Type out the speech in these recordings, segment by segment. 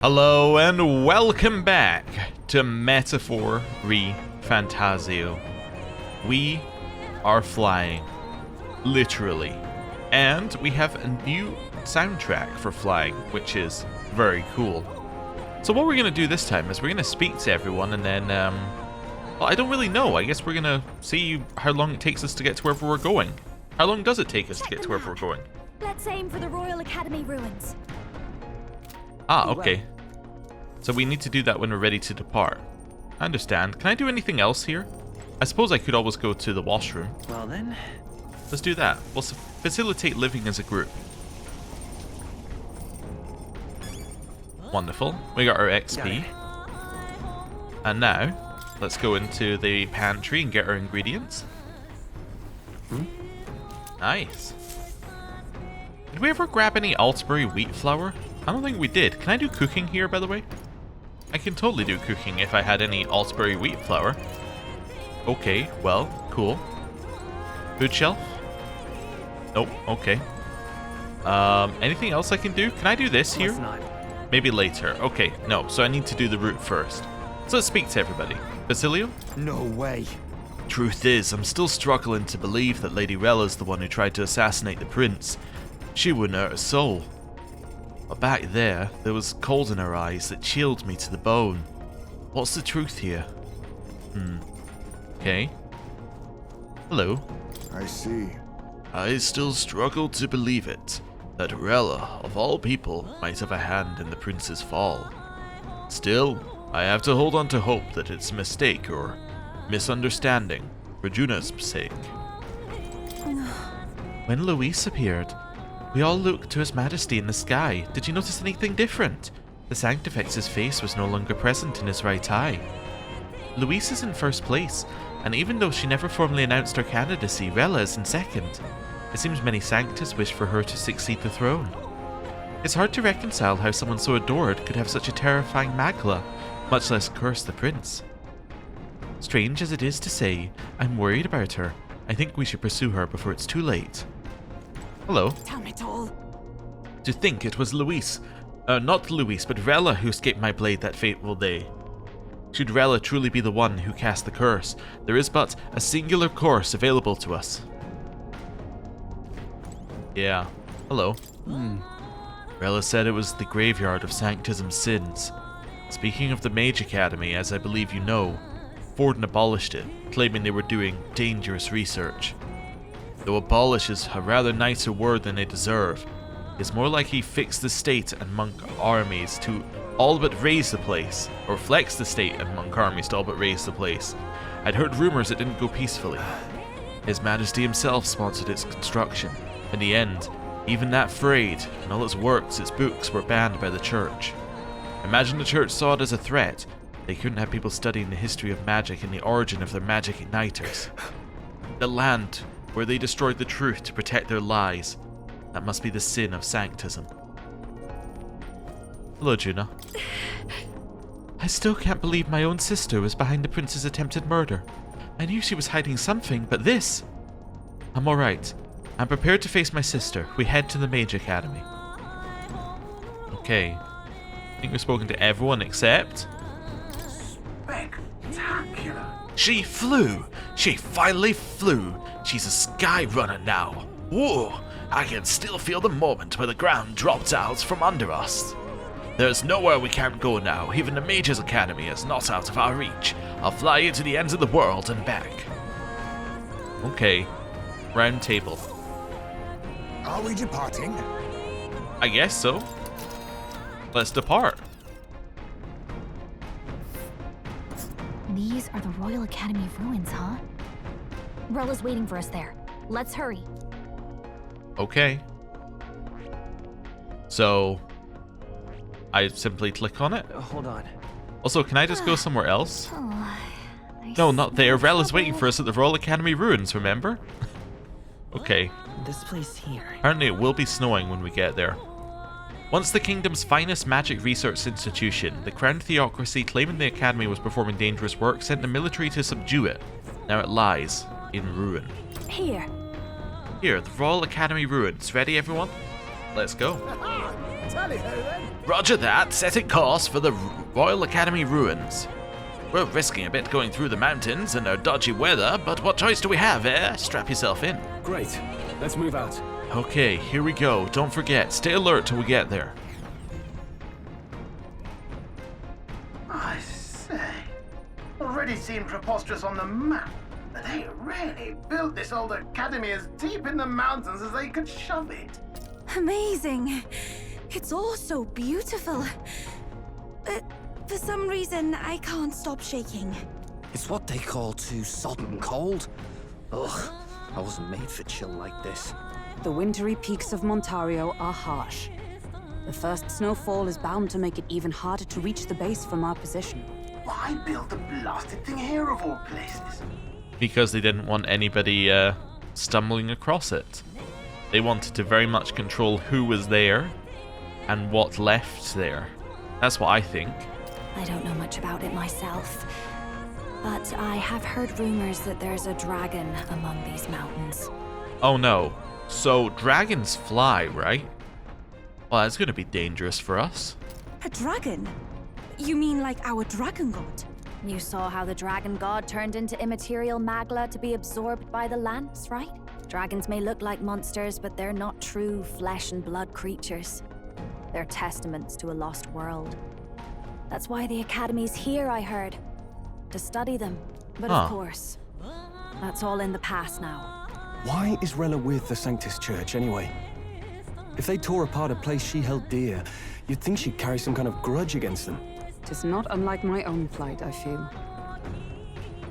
Hello and welcome back to Metaphor ReFantazio. We are flying, literally, and we have a new soundtrack for flying, which is very cool. So what we're going to do this time is we're going to speak to everyone and then, well, I don't really know. I guess we're going to see how long it takes us to get to wherever we're going. How long does it take us to get to wherever we're going? Let's aim for the Royal Academy ruins. Ah, okay. So we need to do that when we're ready to depart. I understand. Can I do anything else here? I suppose I could always go to the washroom. Well then. Let's do that. We'll facilitate living as a group. Wonderful. We got our XP. And now, let's go into the pantry and get our ingredients. Nice. Did we ever grab any Altbury wheat flour? I don't think we did. Can I do cooking here, by the way? I can totally do cooking if I had any Altbury wheat flour. Okay, well, cool. Food shelf? Nope, okay. Anything else I can do? Can I do this here? Maybe later. Okay, no, so I need to do the route first. So let's speak to everybody. Basilio? No way. Truth is, I'm still struggling to believe that Lady Rella's the one who tried to assassinate the prince. She wouldn't hurt a soul. But back there was cold in her eyes that chilled me to the bone. What's the truth here? Okay. Hello. I see. I still struggle to believe it, that Rella, of all people, might have a hand in the prince's fall. Still, I have to hold on to hope that it's a mistake or misunderstanding, for Juna's sake. When Luis appeared, we all looked to His Majesty in the sky. Did you notice anything different? The Sanctifex's face was no longer present in his right eye. Luis is in first place, and even though she never formally announced her candidacy, Rella is in second. It seems many Sanctus wish for her to succeed the throne. It's hard to reconcile how someone so adored could have such a terrifying magla, much less curse the prince. Strange as it is to say, I'm worried about her. I think we should pursue her before it's too late. Hello. Tell me it all. To think it was Luis, not Luis, but Rella who escaped my blade that fateful day. Should Rella truly be the one who cast the curse, there is but a singular course available to us. Yeah. Hello. Rella said it was the graveyard of Sanctism's sins. Speaking of the Mage Academy, as I believe you know, Forden abolished it, claiming they were doing dangerous research. Though abolish is a rather nicer word than they deserve, it's more like he fixed the state and monk armies to all but raise the place, or flexed the state and monk armies to all but raise the place. I'd heard rumors it didn't go peacefully. His Majesty himself sponsored its construction. In the end, even that frayed, and all its works, its books, were banned by the church. Imagine the church saw it as a threat. They couldn't have people studying the history of magic and the origin of their magic igniters. The land where they destroyed the truth to protect their lies. That must be the sin of Sanctism. Hello, Juna. I still can't believe my own sister was behind the prince's attempted murder. I knew she was hiding something, but this... I'm alright. I'm prepared to face my sister. We head to the Mage Academy. Okay. I think we've spoken to everyone except... Spectacular. She flew! She finally flew! She's a sky runner now. Whoa! I can still feel the moment where the ground dropped out from under us. There's nowhere we can't go now. Even the Mage's Academy is not out of our reach. I'll fly you to the ends of the world and back. Okay. Round table. Are we departing? I guess so. Let's depart. These are the Royal Academy ruins, huh? Rella's waiting for us there. Let's hurry. Okay. So, I simply click on it. Hold on. Also, can I just go somewhere else? Oh, No, not there. Rella's waiting for us at the Royal Academy ruins, remember? Okay. This place here. Apparently it will be snowing when we get there. Once the kingdom's finest magic research institution, the crowned theocracy claiming the academy was performing dangerous work sent the military to subdue it. Now it lies in ruin. Here. Here, the Royal Academy ruins. Ready, everyone? Let's go. Tally-ho then. Roger that, setting course for the Royal Academy ruins. We're risking a bit going through the mountains and our dodgy weather, but what choice do we have, eh? Strap yourself in. Great. Let's move out. Okay, here we go. Don't forget, stay alert till we get there. I say, already seemed preposterous on the map, but they really built this old academy as deep in the mountains as they could shove it. Amazing. It's all so beautiful. For some reason, I can't stop shaking. It's what they call too sodden cold. Ugh, I wasn't made for chill like this. The wintry peaks of Montario are harsh. The first snowfall is bound to make it even harder to reach the base from our position. Why build the blasted thing here of all places? Because they didn't want anybody stumbling across it. They wanted to very much control who was there and what left there. That's what I think. I don't know much about it myself, but I have heard rumors that there's a dragon among these mountains. Oh no. So dragons fly, right? Well, that's gonna be dangerous for us. A dragon? You mean like our dragon god? You saw how the dragon god turned into immaterial magla to be absorbed by the lance, right? Dragons may look like monsters, but they're not true flesh and blood creatures. They're testaments to a lost world. That's why the Academy's here, I heard. To study them. But of course, that's all in the past now. Why is Rella with the Sanctis Church anyway? If they tore apart a place she held dear, you'd think she'd carry some kind of grudge against them. Tis not unlike my own plight, I feel.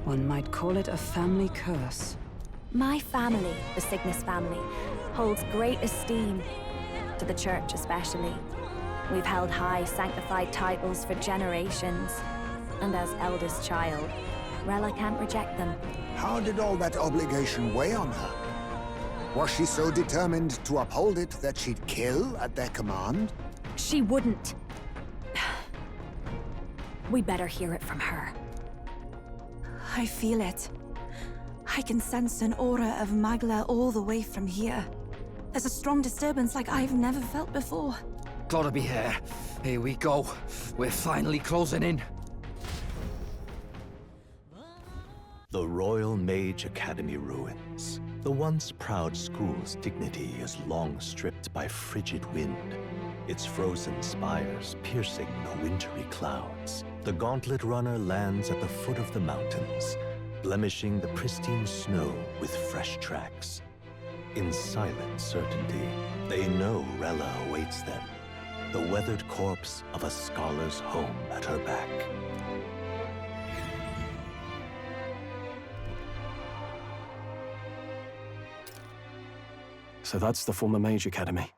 One might call it a family curse. My family, the Cygnus family, holds great esteem, to the church especially. We've held high sanctified titles for generations, and as eldest child, Rella can't reject them. How did all that obligation weigh on her? Was she so determined to uphold it that she'd kill at their command? She wouldn't. We better hear it from her. I feel it. I can sense an aura of magla all the way from here. There's a strong disturbance like I've never felt before. Gotta be here. Here we go. We're finally closing in. The Royal Mage Academy ruins. The once proud school's dignity is long stripped by frigid wind, its frozen spires piercing the wintry clouds. The gauntlet runner lands at the foot of the mountains, blemishing the pristine snow with fresh tracks. In silent certainty, they know Rella awaits them, the weathered corpse of a scholar's home at her back. So that's the former Mage Academy.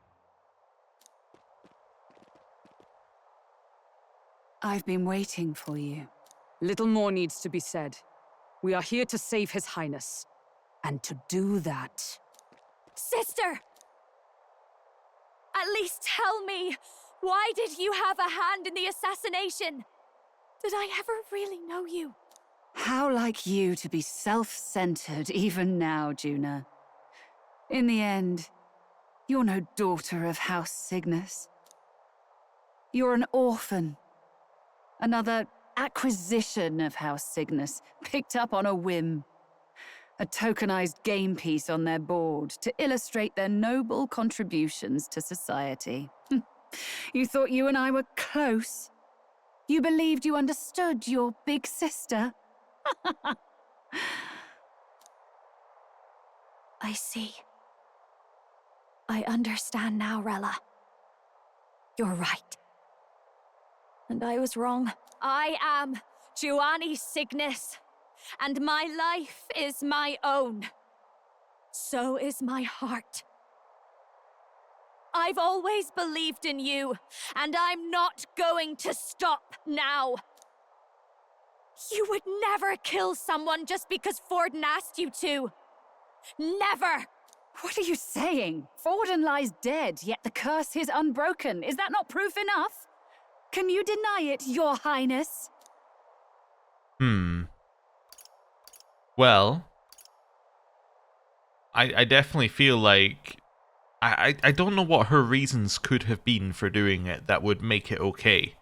I've been waiting for you. Little more needs to be said. We are here to save His Highness. And to do that... Sister! At least tell me, why did you have a hand in the assassination? Did I ever really know you? How like you to be self-centered even now, Juna. In the end, you're no daughter of House Cygnus. You're an orphan. Another acquisition of House Cygnus, picked up on a whim. A tokenized game piece on their board to illustrate their noble contributions to society. You thought you and I were close. You believed you understood your big sister. I see. I understand now, Rella. You're right. And I was wrong. I am Giovanni Cygnus, and my life is my own. So is my heart. I've always believed in you, and I'm not going to stop now. You would never kill someone just because Forden asked you to. Never! What are you saying? Forden lies dead, yet the curse is unbroken. Is that not proof enough? Can you deny it, Your Highness? Well, I definitely feel like I don't know what her reasons could have been for doing it that would make it okay.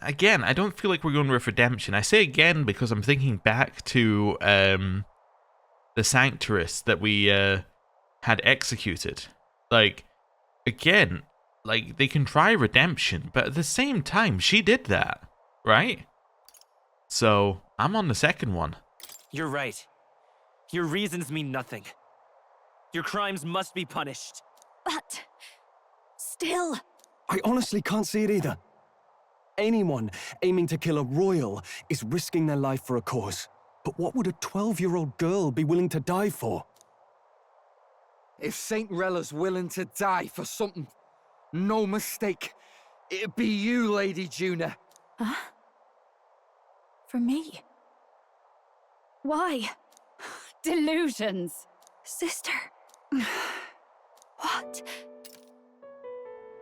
Again, I don't feel like we're going with redemption. I say again because I'm thinking back to the Sanctorist that we had executed. Like, again, like, they can try redemption, but at the same time, she did that, right? So, I'm on the second one. You're right. Your reasons mean nothing. Your crimes must be punished. But still, I honestly can't see it either. Anyone aiming to kill a royal is risking their life for a cause. But what would a 12-year-old girl be willing to die for? If Saint Rella's willing to die for something, no mistake, it'd be you, Lady Juna. Huh? For me? Why? Delusions. Sister. What?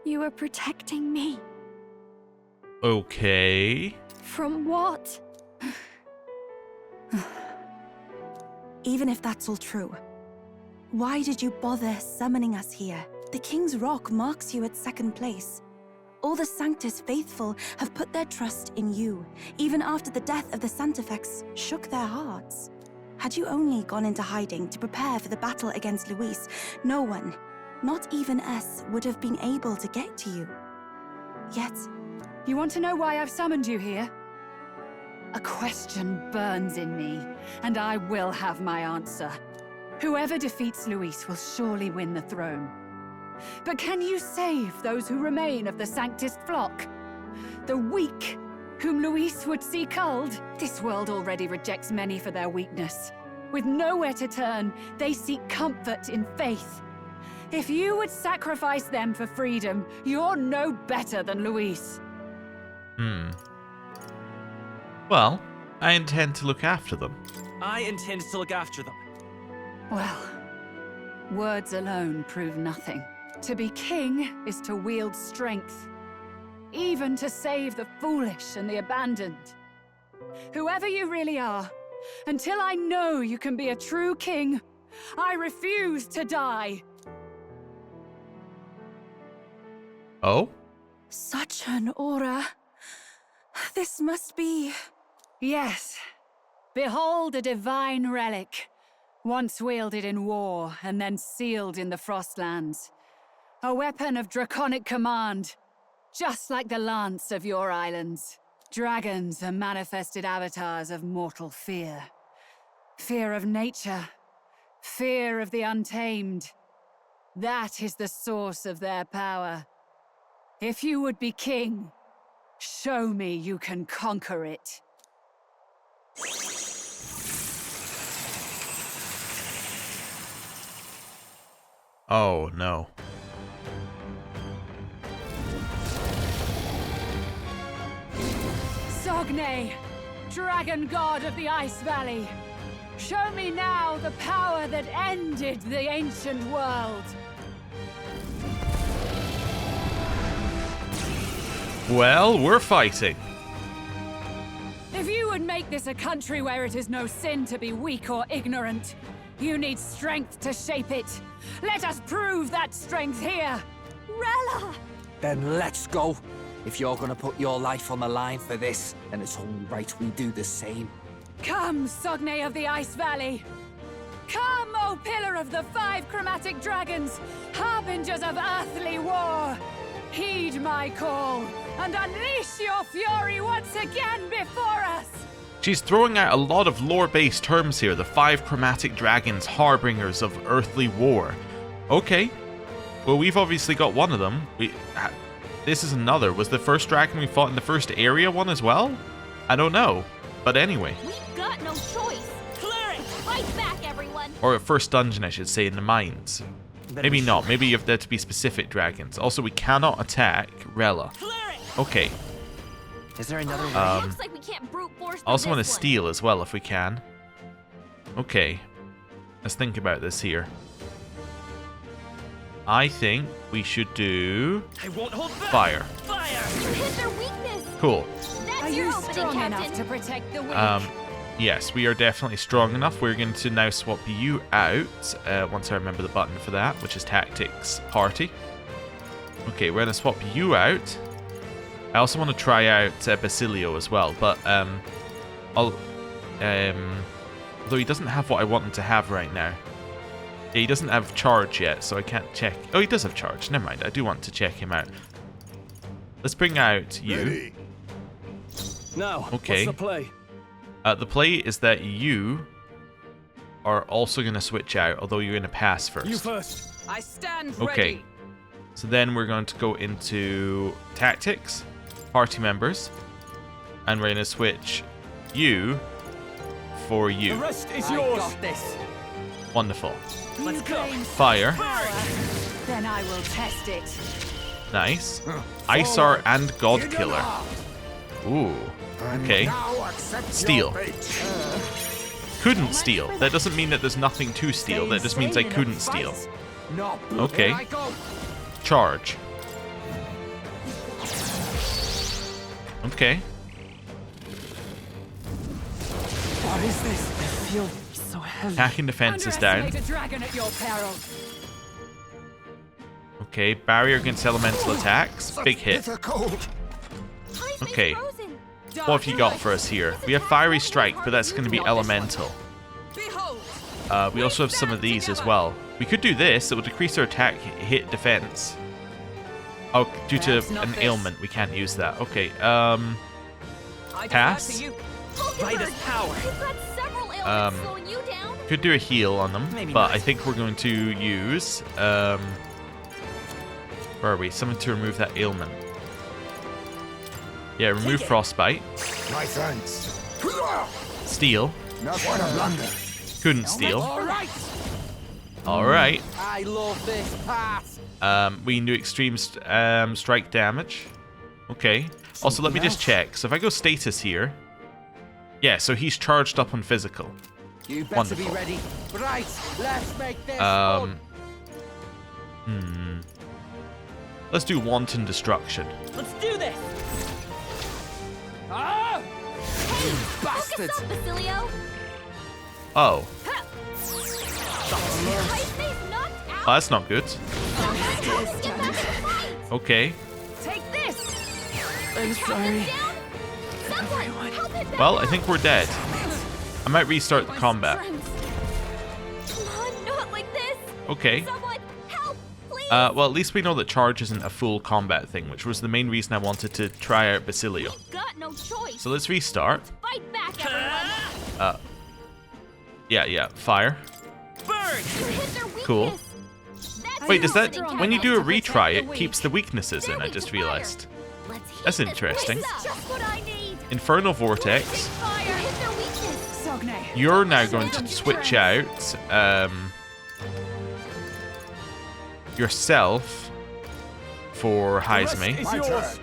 You are protecting me. Okay. From what? Even if that's all true, why did you bother summoning us here? The King's Rock marks you at second place. All the Sanctus faithful have put their trust in you, even after the death of the Santifex shook their hearts. Had you only gone into hiding to prepare for the battle against Luis, no one, not even us, would have been able to get to you. Yet... You want to know why I've summoned you here? A question burns in me, and I will have my answer. Whoever defeats Luis will surely win the throne. But can you save those who remain of the Sanctist flock? The weak, whom Luis would see culled? This world already rejects many for their weakness. With nowhere to turn, they seek comfort in faith. If you would sacrifice them for freedom, you're no better than Luis. Well, I intend to look after them. I intend to look after them. Well, words alone prove nothing. To be king is to wield strength, even to save the foolish and the abandoned. Whoever you really are, until I know you can be a true king, I refuse to die. Oh? Such an aura. This must be... Yes. Behold a divine relic, once wielded in war and then sealed in the Frostlands. A weapon of draconic command, just like the lance of your islands. Dragons are manifested avatars of mortal fear. Fear of nature, fear of the untamed. That is the source of their power. If you would be king, show me you can conquer it. Oh, no. Sogne, dragon god of the Ice Valley. Show me now the power that ended the ancient world. Well, we're fighting. If you would make this a country where it is no sin to be weak or ignorant, you need strength to shape it. Let us prove that strength here. Rella! Then let's go. If you're gonna put your life on the line for this, then it's only right we do the same. Come, Sogne of the Ice Valley. Come, O Pillar of the 5 Chromatic Dragons, harbingers of earthly war. Heed my call, and unleash your fury once again before us! She's throwing out a lot of lore-based terms here. The 5 Chromatic Dragons, harbingers of earthly war. Okay. Well, we've obviously got one of them. This is another. Was the first dragon we fought in the first area one as well? I don't know. But anyway. We've got no choice. Clear it! Fight back, everyone! Or first dungeon, I should say, in the mines. Maybe not. Maybe you have there to be specific dragons. Also, we cannot attack Rella. Okay. Is there another way? Looks like we can't brute force Also want to this one. steal as well if we can. Okay. Let's think about this here. I think we should do I won't hold back. fire. Fire! You hit their weakness! Cool. That's Are your you opening, strong Captain. enough to protect the weak? Yes, we are definitely strong enough. We're going to now swap you out once I remember the button for that, which is Tactics Party. Okay, we're going to swap you out. I also want to try out Basilio as well, but although he doesn't have what I want him to have right now. Yeah, he doesn't have charge yet, so I can't check. Oh, he does have charge. Never mind, I do want to check him out. Let's bring out you. Ready. Now, Okay. what's the play? The play is that you are also going to switch out, although you're going to pass first. You first. I stand Okay. ready. So then we're going to go into Tactics, Party Members, and we're going to switch you for you. The rest is I yours. got this. Wonderful. Let's go. Fire. Then I will test it. Nice. Isar and God Killer. Ooh. Okay. Now accept Steal. your fate. Couldn't steal. That doesn't mean that there's nothing to steal. That just means I couldn't steal. No. Okay. Here I go. Charge. Okay. What is this? I feel so heavy. Attack and defense is down. Underestimate a dragon at your peril. Okay. Barrier against elemental attacks. Big hit. Bitter cold. Okay. What have you got for us here? We have Fiery Strike, but that's going to be elemental. Behold. We also have some of these as well. We could do this. It will decrease our attack, hit, defense. Oh, due to Perhaps not an this. ailment, we can't use that. Okay. I defer Pass. to you. Rightest power. You've got several ailments Um, slowing you down. Could do a heal on them, Maybe but not. I think we're going to use where are we? Something to remove that ailment. Yeah, remove frostbite. My thanks. Steal. Not what a blunder. Couldn't steal. All right. All right. I love this part. We can do extreme strike damage. Okay. Also, let me just check. So if I go status here, yeah. So he's charged up on physical. You better Wonderful. be ready. Right, let's make this Um. fun. Let's do wanton destruction. Let's do this. Ah! Bastards. Focus up, Basilio. Oh. Hype's knocked out. Oh, that's not good. Get back in the fight. Okay. Take this. I'm sorry. Someone help it back Well, I up. think we're dead. I might restart the combat. Come on, not like this. Okay. Someone help, please. Well, at least we know that charge isn't a full combat thing, which was the main reason I wanted to try out Basilio. We've got no choice. So let's restart. Fight back, everyone. Yeah, fire. Burn! You hit their weakness. Cool. That's Wait, does that, something when you do a Captain. retry, The it weak. keeps the weaknesses in, I just realized. Let's heat That's this interesting. place up. Just what I need. Infernal Vortex. Fire. Hit their weakness. Sogne. You're now going to switch out yourself for Heizme. It's yours.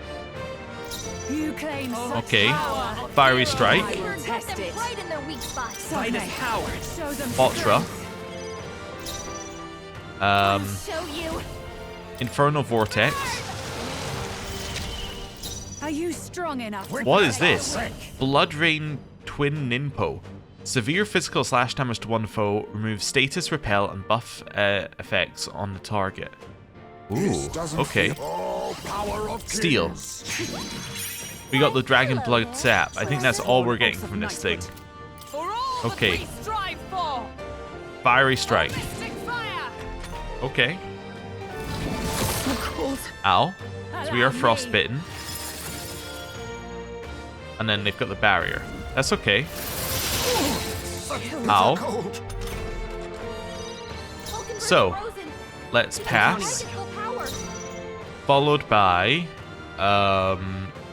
You claim such Okay. power. Fiery Strike. I will Hit test them it. right in their weak spots. Rightest power. Show them Ultra. I'll show you. Infernal Vortex. Are you strong enough? What is this? Blood Rain Twin Ninpo. Severe physical slash damage to one foe. Removes status, repel, and buff effects on the target. Ooh, This doesn't okay. feel- all power of Steal. kings. We got the Dragon Blood Sap. I think that's all we're getting from this thing. For all Okay. that we strive for. Fiery Strike. Mystic fire. Okay. So cold. Ow. So we are Allow me. frostbitten. And then they've got the barrier. That's okay. Ow. Cold. Vulcan So, Bridge frozen. Let's pass. Magical power. Followed by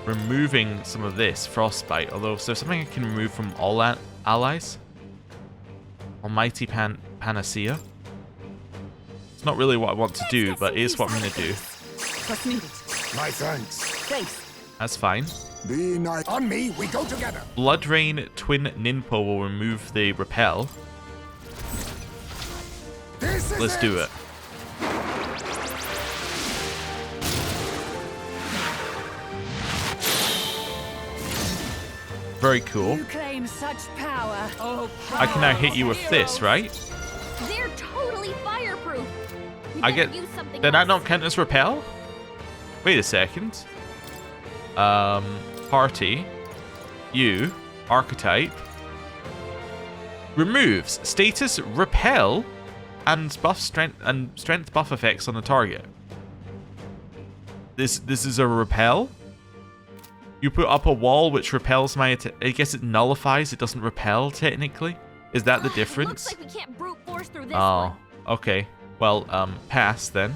removing some of this frostbite. Although, is there something I can remove from all allies? Almighty Panacea. It's not really what I want to do, but it is what I'm going to do. What's needed? My thanks. Thanks. That's fine. Be nice. On me, we go together. Blood Rain Twin Ninpo will remove the repel. This is Let's do it. Very cool. You claim such power. Oh, I can now hit you with this, right? They're totally fireproof. We I better get. use something Did that else. not count as repel? Wait a second. Party. You. Archetype. Removes status repel and strength buff effects on the target. This is a repel. You put up a wall which repels my attack. I guess it nullifies. It doesn't repel technically. Is that the difference? Looks like we can't brute force through this Oh, one. okay. Well, pass then.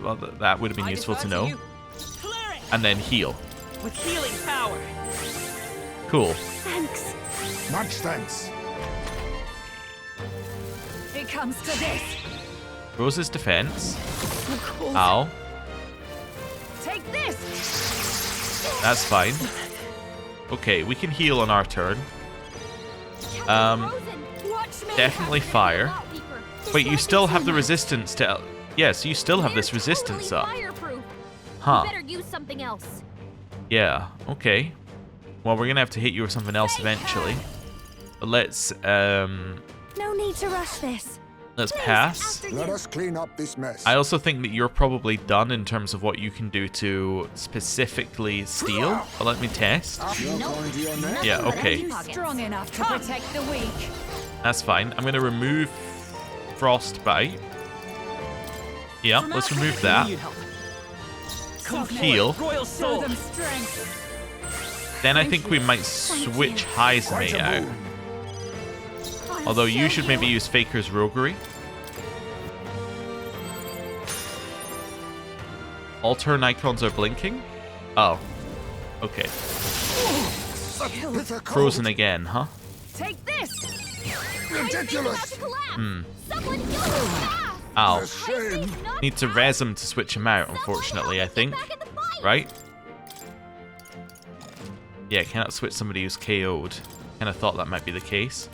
Well, that would have been useful to know. And then heal. With healing power. Cool. Thanks. Much thanks. It comes to this. Rose's defense. Of course. Ow. Take this. That's fine. Okay, we can heal on our turn. Captain Frozen, Watch me. Definitely fire. a lot weaker. Wait, you still have the resistance to... Yes, you still have this They're resistance totally up. Fireproof. Huh. We better use something else. Yeah, okay. Well, we're gonna have to hit you with something else eventually. But let's No need to rush this. pass. Let us clean up this mess. I also think that you're probably done in terms of what you can do to specifically steal. But let me test. You're going to your neck? Yeah, okay. You strong enough to protect the weak. That's fine. I'm gonna remove Frostbite. Yeah, let's remove that. Heal. Royal Show soul. them strength. Then I think we might switch Heisme out. Although you should maybe use Faker's Roguery. All turn icons are blinking? Oh. Okay. Frozen again, huh? Take this. Ridiculous. Someone heal him fast. Ow. Shame. Need to res him to switch him out, unfortunately, I think. Back in the fight. Right? Yeah, cannot switch somebody who's KO'd. Kinda thought that might be the case.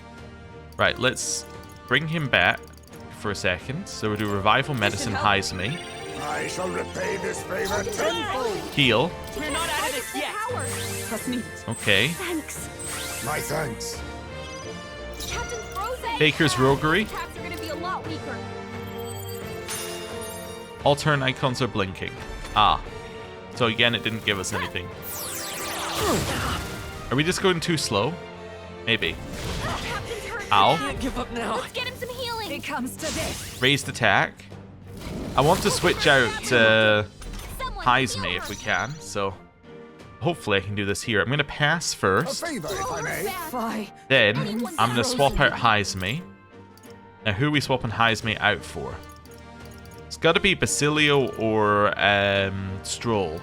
Right, let's bring him back for a second. So we'll do Revival Medicine Heisme. I shall repay this favor tenfold. Heal. We're not out of this yet. Trust me. Okay. Thanks. My thanks. Captain Frozen. Faker's Roguery. Attacks are gonna be a lot weaker. All turn icons are blinking. Ah. So again, it didn't give us anything. Are we just going too slow? Maybe. Captain's hurt. Ow. Can't give up now. Let's get him some healing. It comes to this. Raised attack. I want to switch out Someone Heisme heal if her. we can, so hopefully I can do this here. I'm going to pass A first. favor, if I may. Fly. Then I'm going to swap out Heisme. Now who are we swapping Heisme out for? It's got to be Basilio or Stroll.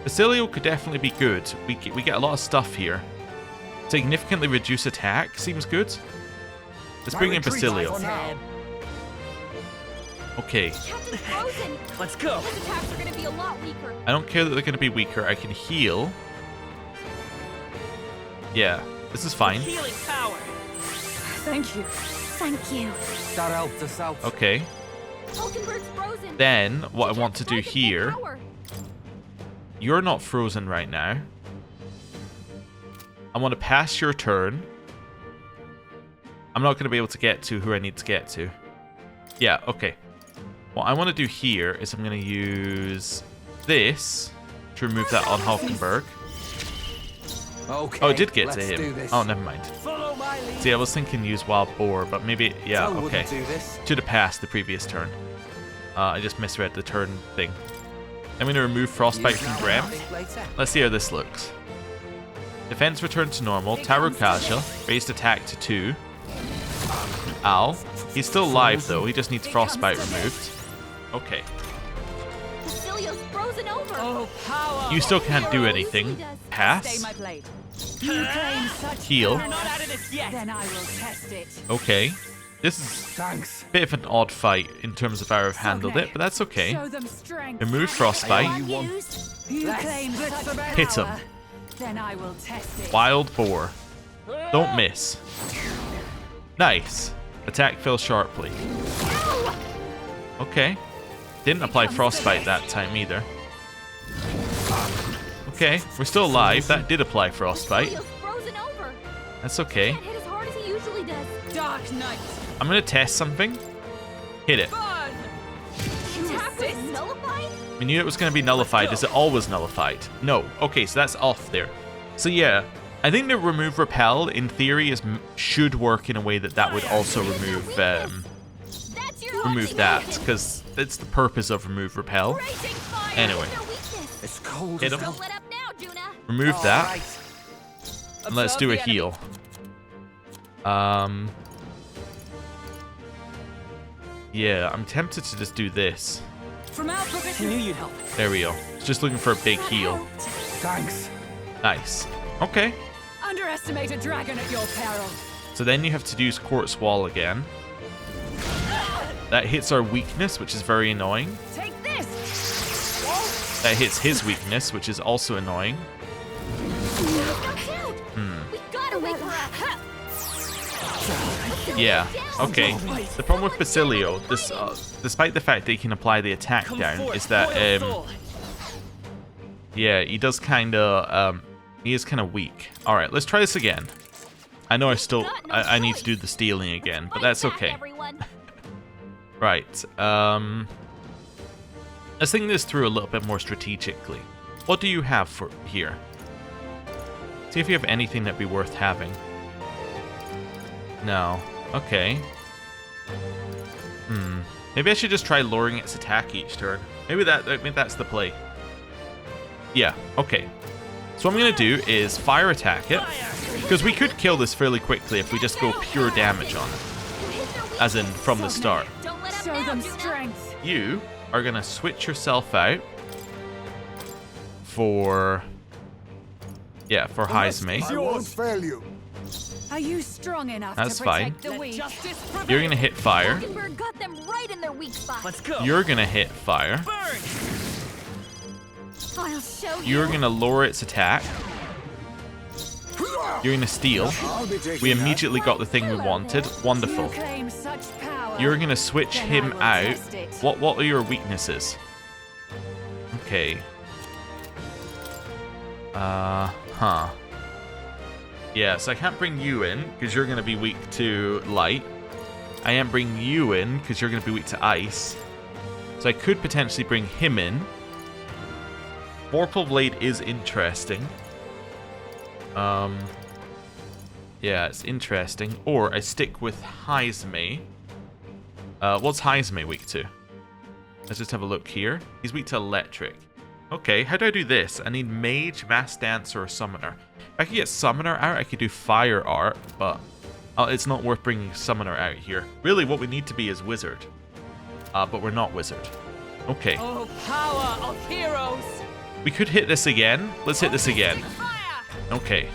Basilio could definitely be good. We get a lot of stuff here. Significantly reduce attack seems good. Let's bring in retreat Basilio. for now. Okay. Captain Frozen. Let's go. His attacks are gonna be a lot weaker. I don't care that they're going to be weaker. I can heal. Yeah, this is fine. Healing power. Thank you. Thank you. That helped us out. Okay. Hulkenberg's frozen. Then, what I want to do Target full here... power. You're not frozen right now. I want to pass your turn. I'm not going to be able to get to who I need to get to. Yeah, okay. What I want to do here is I'm going to use this to remove that on Hulkenberg. Okay. Oh, it did get to let's do him. this. Oh, never mind. Follow my lead. See, I was thinking use Wild Boar, but maybe... Yeah, I okay. wouldn't do this. Should have passed the previous turn. I just misread the turn thing. I'm going to remove Frostbite from Graham. Let's see how this looks. Defense returned to normal. Tower casual. Raised attack to 2. Ow. He's still alive though. He just needs Frostbite removed. Okay. Basilio's frozen over. Oh, power. You still can't do anything. Stay Pass. my blade. You claim such Heal. power. We're not out of this yet. Then I will test it. Okay. This is Thanks. a bit of an odd fight in terms of how I've handled it, but that's okay. Show them strength. Remove Frostbite. You claim such Hit him. power. Then I will test it. Wild Boar. Don't miss. Nice. Attack fell sharply. Okay. Didn't apply Frostbite that time either. Okay, we're still alive. That did apply frostbite. Julio's frozen over. That's okay. Can't hit as hard as he usually does. Dark Knight. I'm gonna test something. Hit it. Burn. Attack was nullified? We knew it was going to be nullified. Is it always nullified? No. Okay, so that's off there. So yeah, I think the remove repel in theory should work in a way that would also remove That's your remove that, because it's the purpose of remove repel. Raging fire. Anyway, No weakness. It's cold hit as him. hell. Don't let up now, Juna. Remove that, Alright. and let's do a heal. Yeah, I'm tempted to just do this. From You knew you'd help. There we go. Just looking for a big heal. Thanks. Nice. Okay. Underestimate a dragon at your peril. So then you have to use Quartz Wall again. That hits our weakness, which is very annoying. Take this. That hits his weakness, which is also annoying. We gotta wake her up. Yeah, okay. The problem with Basilio, despite the fact that he can apply the attack down, is that, yeah, he does kind of, he is kind of weak. Alright, let's try this again. I know I need to do the stealing again, but that's okay. Right, let's think this through a little bit more strategically. What do you have for here? See if you have anything that'd be worth having. No. Okay. Maybe I should just try lowering its attack each turn. Maybe that's the play. Yeah, okay. So what I'm going to do is fire attack it, because we could kill this fairly quickly if we just go pure damage on it. As in, from the start. Don't let up Show now, them Juna. strength. You are going to switch yourself out for... Yeah, for Heisme. I won't fail you. Are you strong enough That's to fine. protect the weak? You're going to hit fire. Mockingbird got them right in their weak spot. Let's go. You're going to hit fire. Burn. I'll show you. You're going to lower its attack. You're going to steal. I'll be taking We that. immediately got the thing we wanted. Wonderful. You claim such power. You're going to switch Then him I will out. test it. What are your weaknesses? Okay. Huh. Yeah, so I can't bring you in, because you're going to be weak to light. I am bringing you in, because you're going to be weak to ice. So I could potentially bring him in. Vorpal Blade is interesting. Yeah, it's interesting. Or I stick with Heisme. What's Heisme weak to? Let's just have a look here. He's weak to electric. Okay, how do I do this? I need Mage, Mass Dancer, or Summoner. If I could get Summoner out, I could do Fire Art, but it's not worth bringing Summoner out here. Really, what we need to be is Wizard. But we're not Wizard. Okay. Oh, power of heroes. We could hit this again. Let's hit this again. Okay.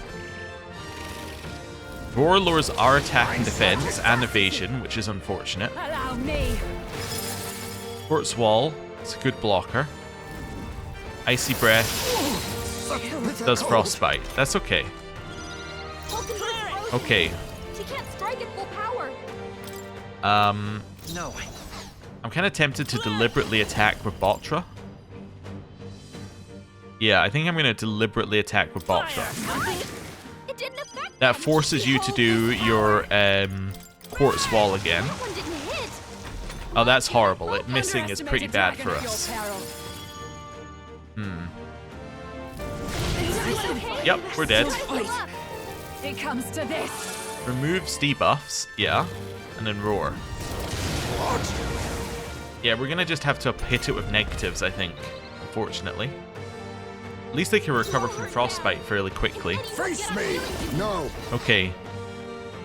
Roar lowers our attack and defense and evasion, which is unfortunate. Allow me. Quartz Wall, it's a good blocker. Icy Breath does Frostbite. That's okay. Mockingbird frozen. Okay. She can't strike at full power. No. I'm kind of tempted to deliberately attack with Botra. Yeah, I think I'm going to deliberately attack with Botra. It didn't affect That them. forces She you to holds do full your power. Quartz Wall again. That one didn't hit. Oh, that's horrible. It missing is pretty bad for Underestimate a us. dragon Okay. Yep, we're dead. Give up. at your peril. It comes to this. Removes debuffs, yeah, and then roar. Yeah, we're gonna just have to hit it with negatives, I think, unfortunately. At least they can recover from Frostbite fairly quickly. Face me! No. Okay.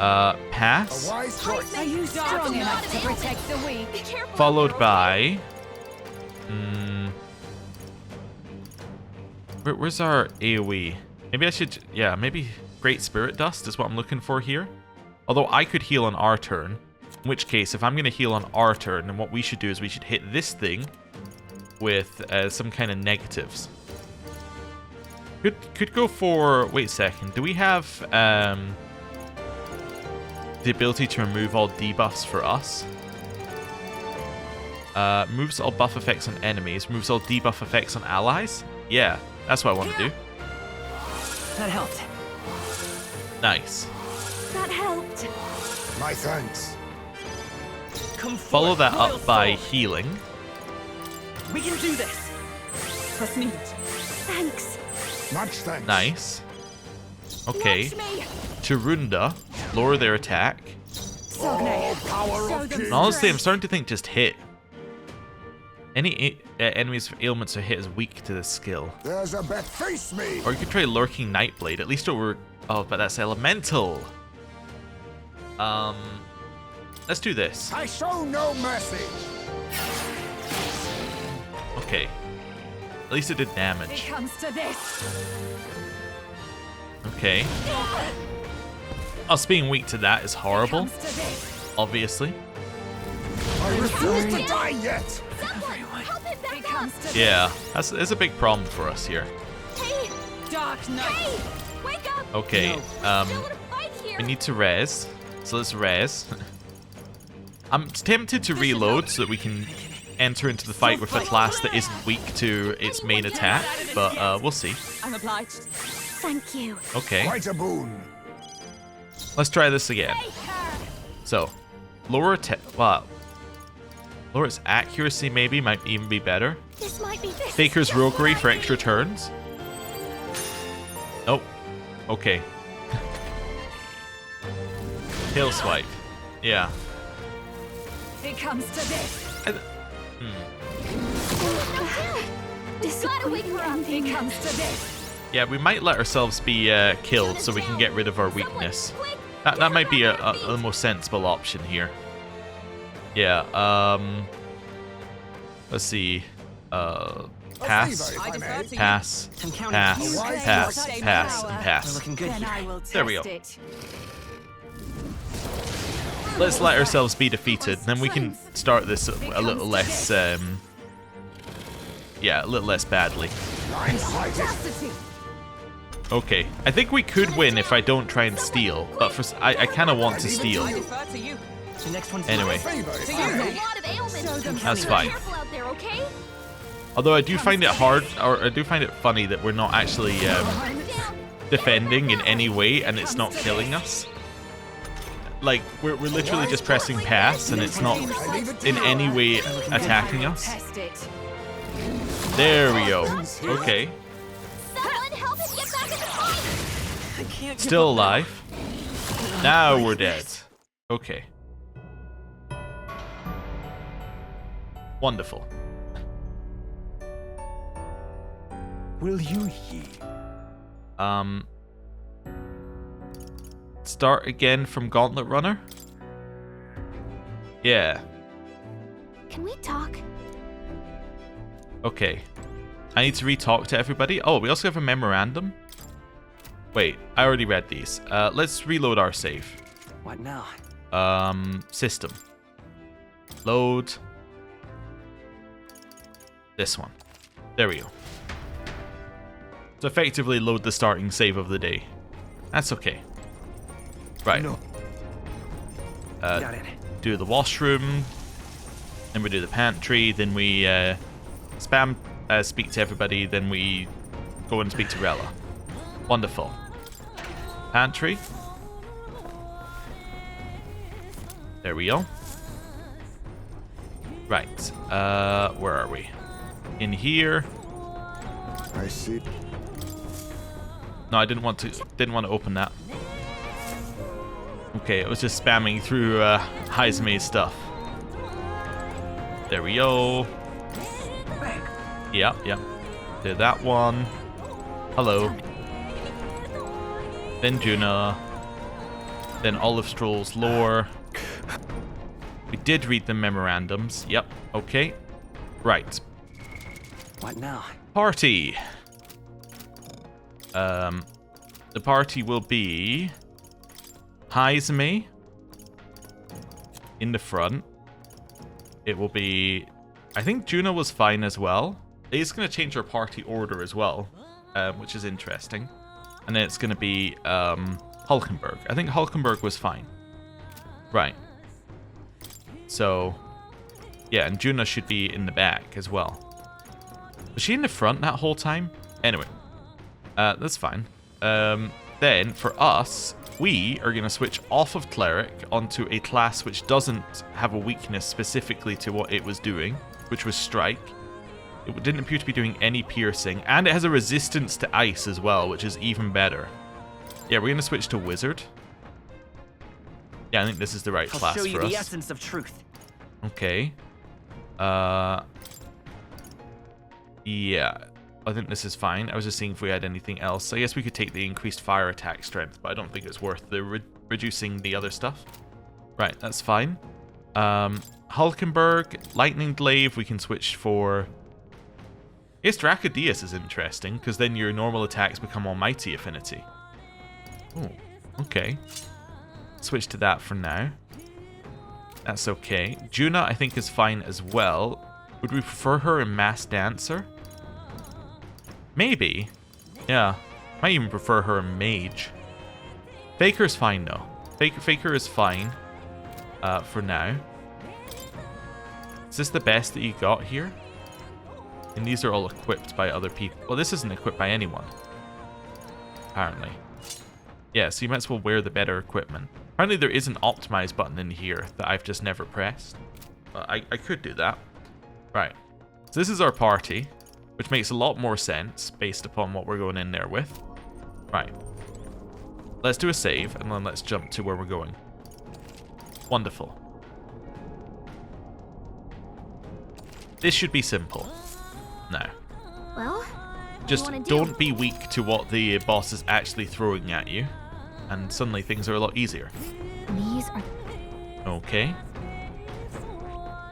A Pass, wise choice. Are you strong enough to protect the weak? Be careful. followed girl. by... Where's our AoE? Maybe I should... Yeah, maybe Great Spirit Dust is what I'm looking for here. Although I could heal on our turn. In which case, if I'm going to heal on our turn, then what we should do is we should hit this thing with some kind of negatives. Could go for... Wait a second. Do we have the ability to remove all debuffs for us? Moves all buff effects on enemies. Moves all debuff effects on allies? Yeah, that's what I want to do. That helped. Nice. That helped. My thanks. Come Follow forth, that Royal up by Sword. healing. We can do this. Trust me. Thanks. Much thanks. Nice. Okay. Watch me. Chirunda, lower their attack. Oh, power of And honestly, I'm starting to think just hit. Any enemies with ailments or hit is weak to this skill. There's a bet. Face me. Or you could try Lurking Nightblade. At least it were. Oh, but that's elemental. Let's do this. I show no mercy. Okay. At least it did It damage. comes to this. Okay. Us being weak to that is horrible, Comes to this. obviously. I refuse to die yet. Someone, help him back It up. comes to Yeah, that's a big problem for us here. Hey, Dark Knight. hey, wake up. Okay, Still in a fight here. we need to res. So let's res. I'm tempted to reload so that we can enter into the fight with a class that isn't weak to its main attack, but we'll see. I'm obliged. Thank you. Okay, Quite a boon. let's try this again. So, lower attack. Well, lower its accuracy maybe might even be better. This might be this. Faker's roguery for extra turns. Nope. Okay. Tail swipe. Yeah. It comes to this. Gotta wake her up. It comes to this. Yeah, we might let ourselves be killed so we can get rid of our weakness. That might be a most sensible option here. Yeah, let's see. Pass, Favor, if I may. pass, I'm counting pass, on you. pass, Same pass, power. and We're pass. looking good Then here. I will test There we go. it. Let's let ourselves be defeated, then we can start this a little less, yeah, a little less badly. Chastity. Okay, I think we could win if I don't try and steal, but I kind of want to steal. defer to you. The next one's Anyway, Favor, if There's I a may. lot of ailments. that's Be fine. careful out there, okay? Although I do find it hard, or I do find it funny that we're not actually Down. defending in any way and it's not killing us. Like, we're literally just pressing pass and it's not I leave it to in you. any way attacking us. Test it. There we go. Okay. Someone help him get back in the fight. I can't give Still up now. alive. Now we're dead. Okay. Wonderful. Will you heed? Start again from Gauntlet Runner? Yeah. Can we talk? Okay. I need to re-talk to everybody. Oh, we also have a memorandum. Wait, I already read these. Let's reload our save. What now? System. Load. This one. There we go. So effectively load the starting save of the day. That's okay. Right. No. Got it. Do the washroom. Then we do the pantry. Then we spam speak to everybody. Then we go and speak to Rella. Wonderful. Pantry. There we go. Right. Where are we? In here. I see. No, I didn't want to open that. Okay, it was just spamming through Heismay's stuff. There we go. Yep. Did that one. Hello. Then Juna. Then Olive Stroll's lore. We did read the memorandums. Yep. Okay. Right. What now? Party. The party will be Heismay in the front. It will be, I think Juna was fine as well. It's going to change our party order as well, which is interesting. And then it's going to be Hulkenberg. I think Hulkenberg was fine. Right. So, yeah, and Juna should be in the back as well. Was she in the front that whole time? Anyway, that's fine. Then, for us, we are going to switch off of Cleric onto a class which doesn't have a weakness specifically to what it was doing, which was Strike. It didn't appear to be doing any piercing, and it has a resistance to ice as well, which is even better. Yeah, we're going to switch to Wizard. Yeah, I think this is the right class for us. I'll show you the essence of truth. Okay. Yeah, I think this is fine. I was just seeing if we had anything else. I guess we could take the increased fire attack strength, but I don't think it's worth the reducing the other stuff. Right, that's fine. Hulkenberg, Lightning Glaive, we can switch for... Yes, Dracodius is interesting, because then your normal attacks become Almighty Affinity. Oh, okay. Switch to that for now. That's okay. Juna, I think, is fine as well. Would we prefer her in Mass Dancer? Maybe. Yeah. Might even prefer her in Mage. Faker's fine, though. Faker is fine for now. Is this the best that you got here? And these are all equipped by other people. Well, this isn't equipped by anyone. Apparently. Yeah, so you might as well wear the better equipment. Apparently there is an optimize button in here that I've just never pressed. I could do that. Right. So this is our party, which makes a lot more sense based upon what we're going in there with. Right. Let's do a save, and then let's jump to where we're going. Wonderful. This should be simple. Now. Well, just don't be weak to what the boss is actually throwing at you, and suddenly things are a lot easier. These are... Okay.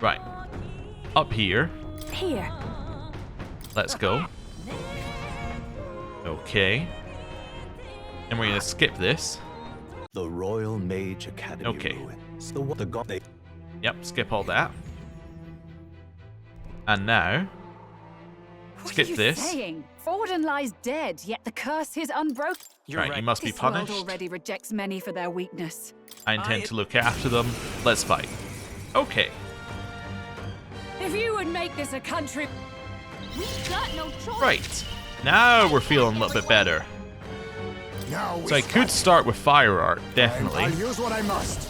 Right. Up here. Here. Let's go. Okay. And we're gonna skip this. The Royal Mage Academy ruins. The god they... Yep, skip all that. And now... skip this. Saying? Forden lies dead, yet the curse is unbroken. Right, you must be punished. This world already rejects many for their weakness. I intend to look after them. Let's fight. Okay. If you would make this a country... We've got no choice. Right. Now we're feeling a little bit better. So I could start with Fire Art, definitely. I'll use what I must.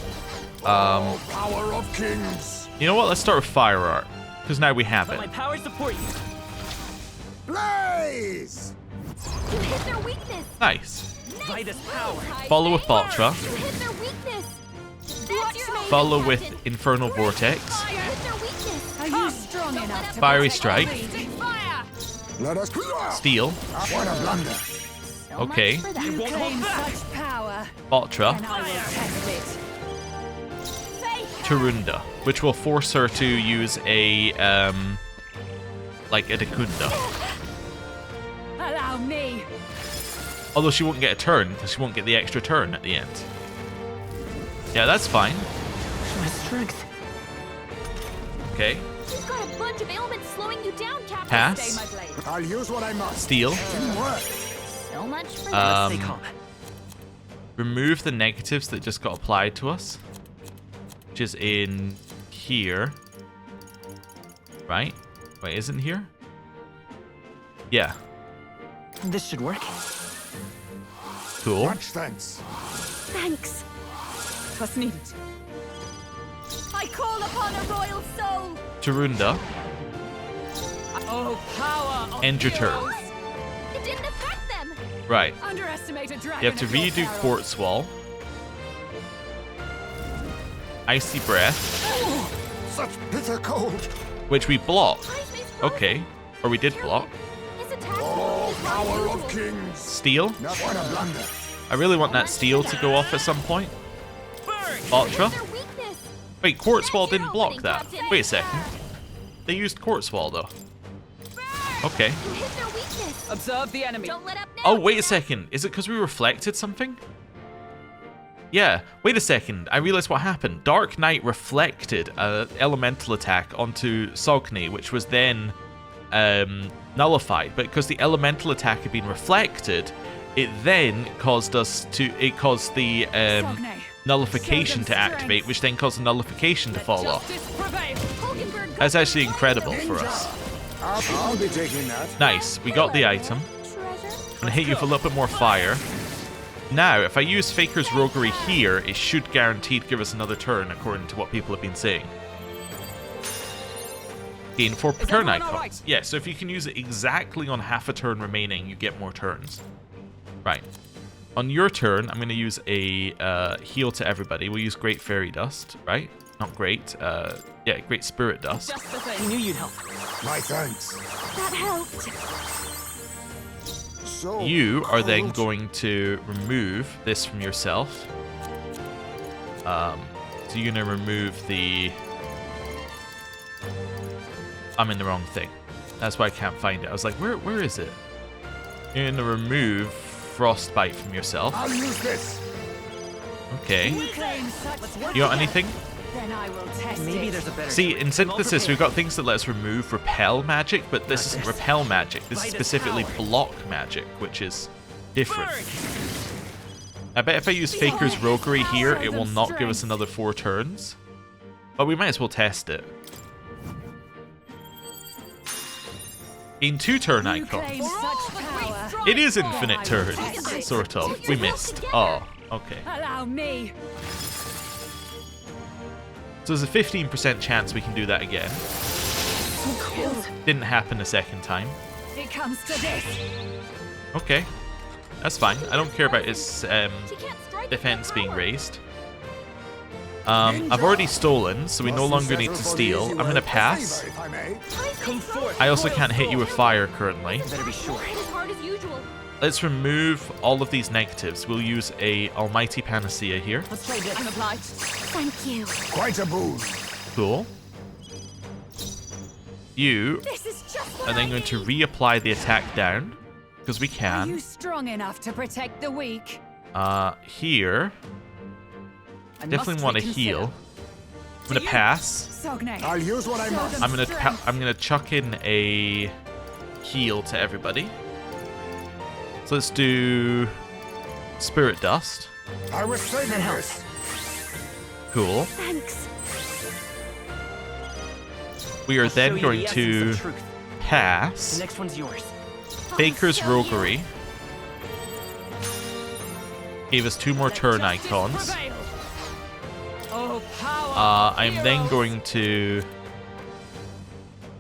Power of kings. You know what? Let's start with Fire Art, because now we have it. My powers support you. Blaze! You hit their weakness. Nice. Vitus power. Follow with Baltra. You hit their weakness. That's your Follow with Infernal Vortex. You hit their weakness. Are you strong enough to Fiery protect Strike. me? Let us Steel. What a blunder. Okay. You claim such power, Baltra. and I will test it. Tarunda, which will force her to use a like a Dakunda. Allow me. Although she won't get a turn, because she won't get the extra turn at the end. Yeah, that's fine. My strength. Okay. You've got a bunch of ailments slowing you down, Captain. Pass. Stay, my blade. I'll use what I must. Steel. Didn't work. So much for that. Stay calm. Remove the negatives that just got applied to us, which is in here. Right? Wait, isn't here? Yeah. This should work. Cool. Much thanks. Thanks. What's needed? I call upon a royal soul. Tarunda. Oh, power of End your turn. heroes. It didn't affect them. Right. Underestimate a dragon. You have to at your redo peril. Quartz Wall. Icy Breath, Such bitter cold. which we block. Ice makes frozen. Okay. Or we did block. His attack Oh, is power not of usual. kings. Steel. What a blunder. I really want that steel to go off at some point. Burn! Ultra. Their weakness. Wait, Quartz Wall That's your didn't block opening, that. Captain. Wait a second. They used Quartz Wall though. Okay. You hit their weakness. Observe the enemy. Don't let up now. Oh, wait a second. Is it because we reflected something? Yeah. Wait a second. I realized what happened. Dark Knight reflected an elemental attack onto Sogni, which was then nullified. But because the elemental attack had been reflected, it then caused us to... It caused the nullification to activate, which then caused the nullification to fall off. Hulkenberg, That's actually incredible for us. I'll be taking that. Nice. We got the item. treasure. I'm gonna hit you with a little bit more fire. Now, if I use Faker's Roguery here, it should guaranteed give us another turn, according to what people have been saying. Gain 4 turn icons. Right? Yeah, so if you can use it exactly on half a turn remaining, you get more turns. Right. On your turn, I'm going to use a heal to everybody. We'll use Great Fairy Dust, right? Not Great. Yeah, Great Spirit Dust. Just the thing. I knew you'd help. My thanks. That helped. So You are then going to remove this from yourself. So you're going to remove the... I'm in the wrong thing. That's why I can't find it. I was like, where is it? You're going to remove Frostbite from yourself. I'll use this. Okay. You got anything? Then I will test Maybe there's a better. See, in Synthesis, we've got things that let us remove repel magic, but this isn't repel magic. This is specifically block magic, which is different. I bet if I use Faker's Roguery here, it will not give us another 4 turns. But we might as well test it. Gain 2 turn icons. It is infinite turns, sort of. We missed. Oh, okay. Allow me. So there's a 15% chance we can do that again. Didn't happen a second time. It comes to this. Okay, that's fine. I don't care about his defense being raised. I've already stolen, so we no longer need to steal. I'm gonna pass. I also can't hit you with fire currently. Better be sure. Let's remove all of these negatives. We'll use a Almighty Panacea here. Let's trade this. I'm obliged. Thank you. Quite a boon. Cool. You This is just what are then going to reapply the attack down, because we Are can. you strong enough to protect the weak? Here. I Definitely must want to reconsider. heal. I'm gonna pass. Sogne. I'll use what I must. I'm gonna chuck in a heal to everybody. So let's do Spirit Dust. I was saving this. Cool. Thanks. We are I'll show then you going the essence to of truth. The pass next one's yours. Baker's Roguery. Gave us 2 more turn icons. Oh, power. I'm then going to...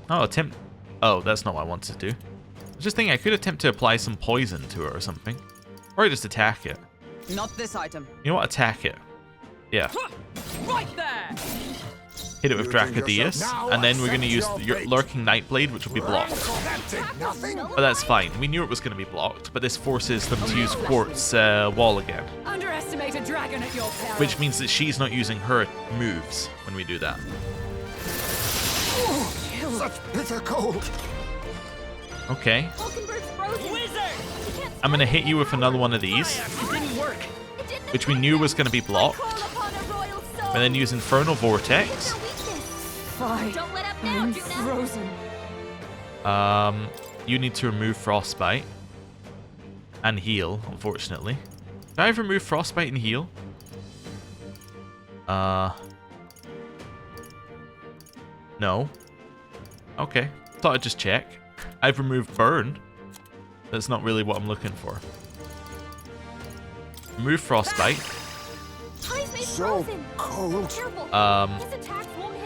Oh, attempt... Oh, that's not what I wanted to do. I was just thinking I could attempt to apply some poison to it or something. Or just attack it. Not this item. You know what? Attack it. Yeah. Right there. Hit it with Dracodius. Now And then we're going to use accept your your fate. Lurking Nightblade, which will be blocked. That did nothing. But that's fine. We knew it was going to be blocked, but this forces them to use Quartz Wall again. Underestimate a dragon at your peril. Which means that she's not using her moves when we do that. Such bitter cold. Okay. Falkenberg's frozen. Wizard. I'm going to hit you with another one of these, It didn't work. which we knew was going to be blocked. And then use Infernal Vortex. Fight. Don't let up now, I'm Juna. frozen. You need to remove Frostbite. And heal, unfortunately. Did I have remove Frostbite and heal? No. Okay. Thought I'd just check. I've removed Burn. That's not really what I'm looking for. Remove Frostbite. So cold.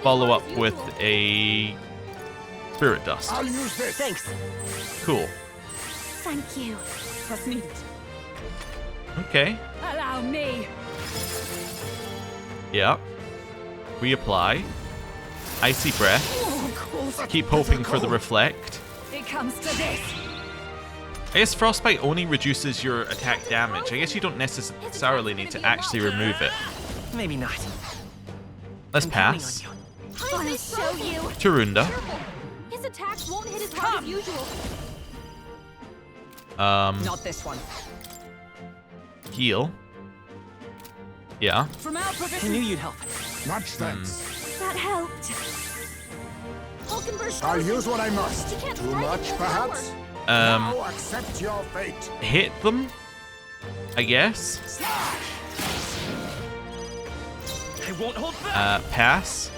Follow up with a Spirit Dust. I'll use this. Thanks. Cool. Thank you. That's needed. Okay. Allow me. Yeah. Reapply. Icy Breath. Keep hoping for the Reflect. It comes to this. I guess Frostbite only reduces your attack damage. I guess you don't necessarily need to actually remove it. Maybe not. Let's I'm counting pass. on I'll show you. Tarunda. His attacks won't hit as hard as usual. Not this one. Heal. Yeah. From our you. I provision. knew you'd help. Much thanks. That helped. I'll use what I must. Too much, perhaps? Now accept your fate. Hit them, I guess. I won't hold back. Pass.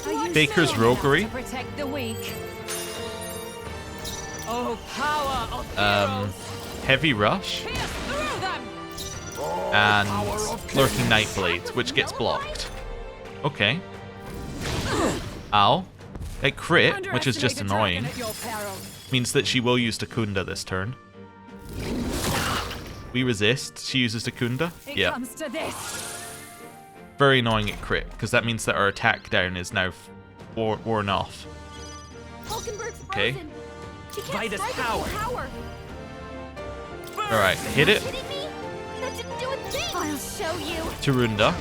Are you Baker's strong enough Roguery. to protect the weak. Oh, power of Um, heroes. Heavy Rush and Lurking Nightblade, which gets blocked. Okay. Ow. A crit, which is just annoying. Means that she will use Takunda this turn. We resist. She uses Takunda. Yeah. Very annoying at crit, because that means that our attack down is now worn off. Okay. Vitus power. Alright, hit it. I'll show you. Tarunda.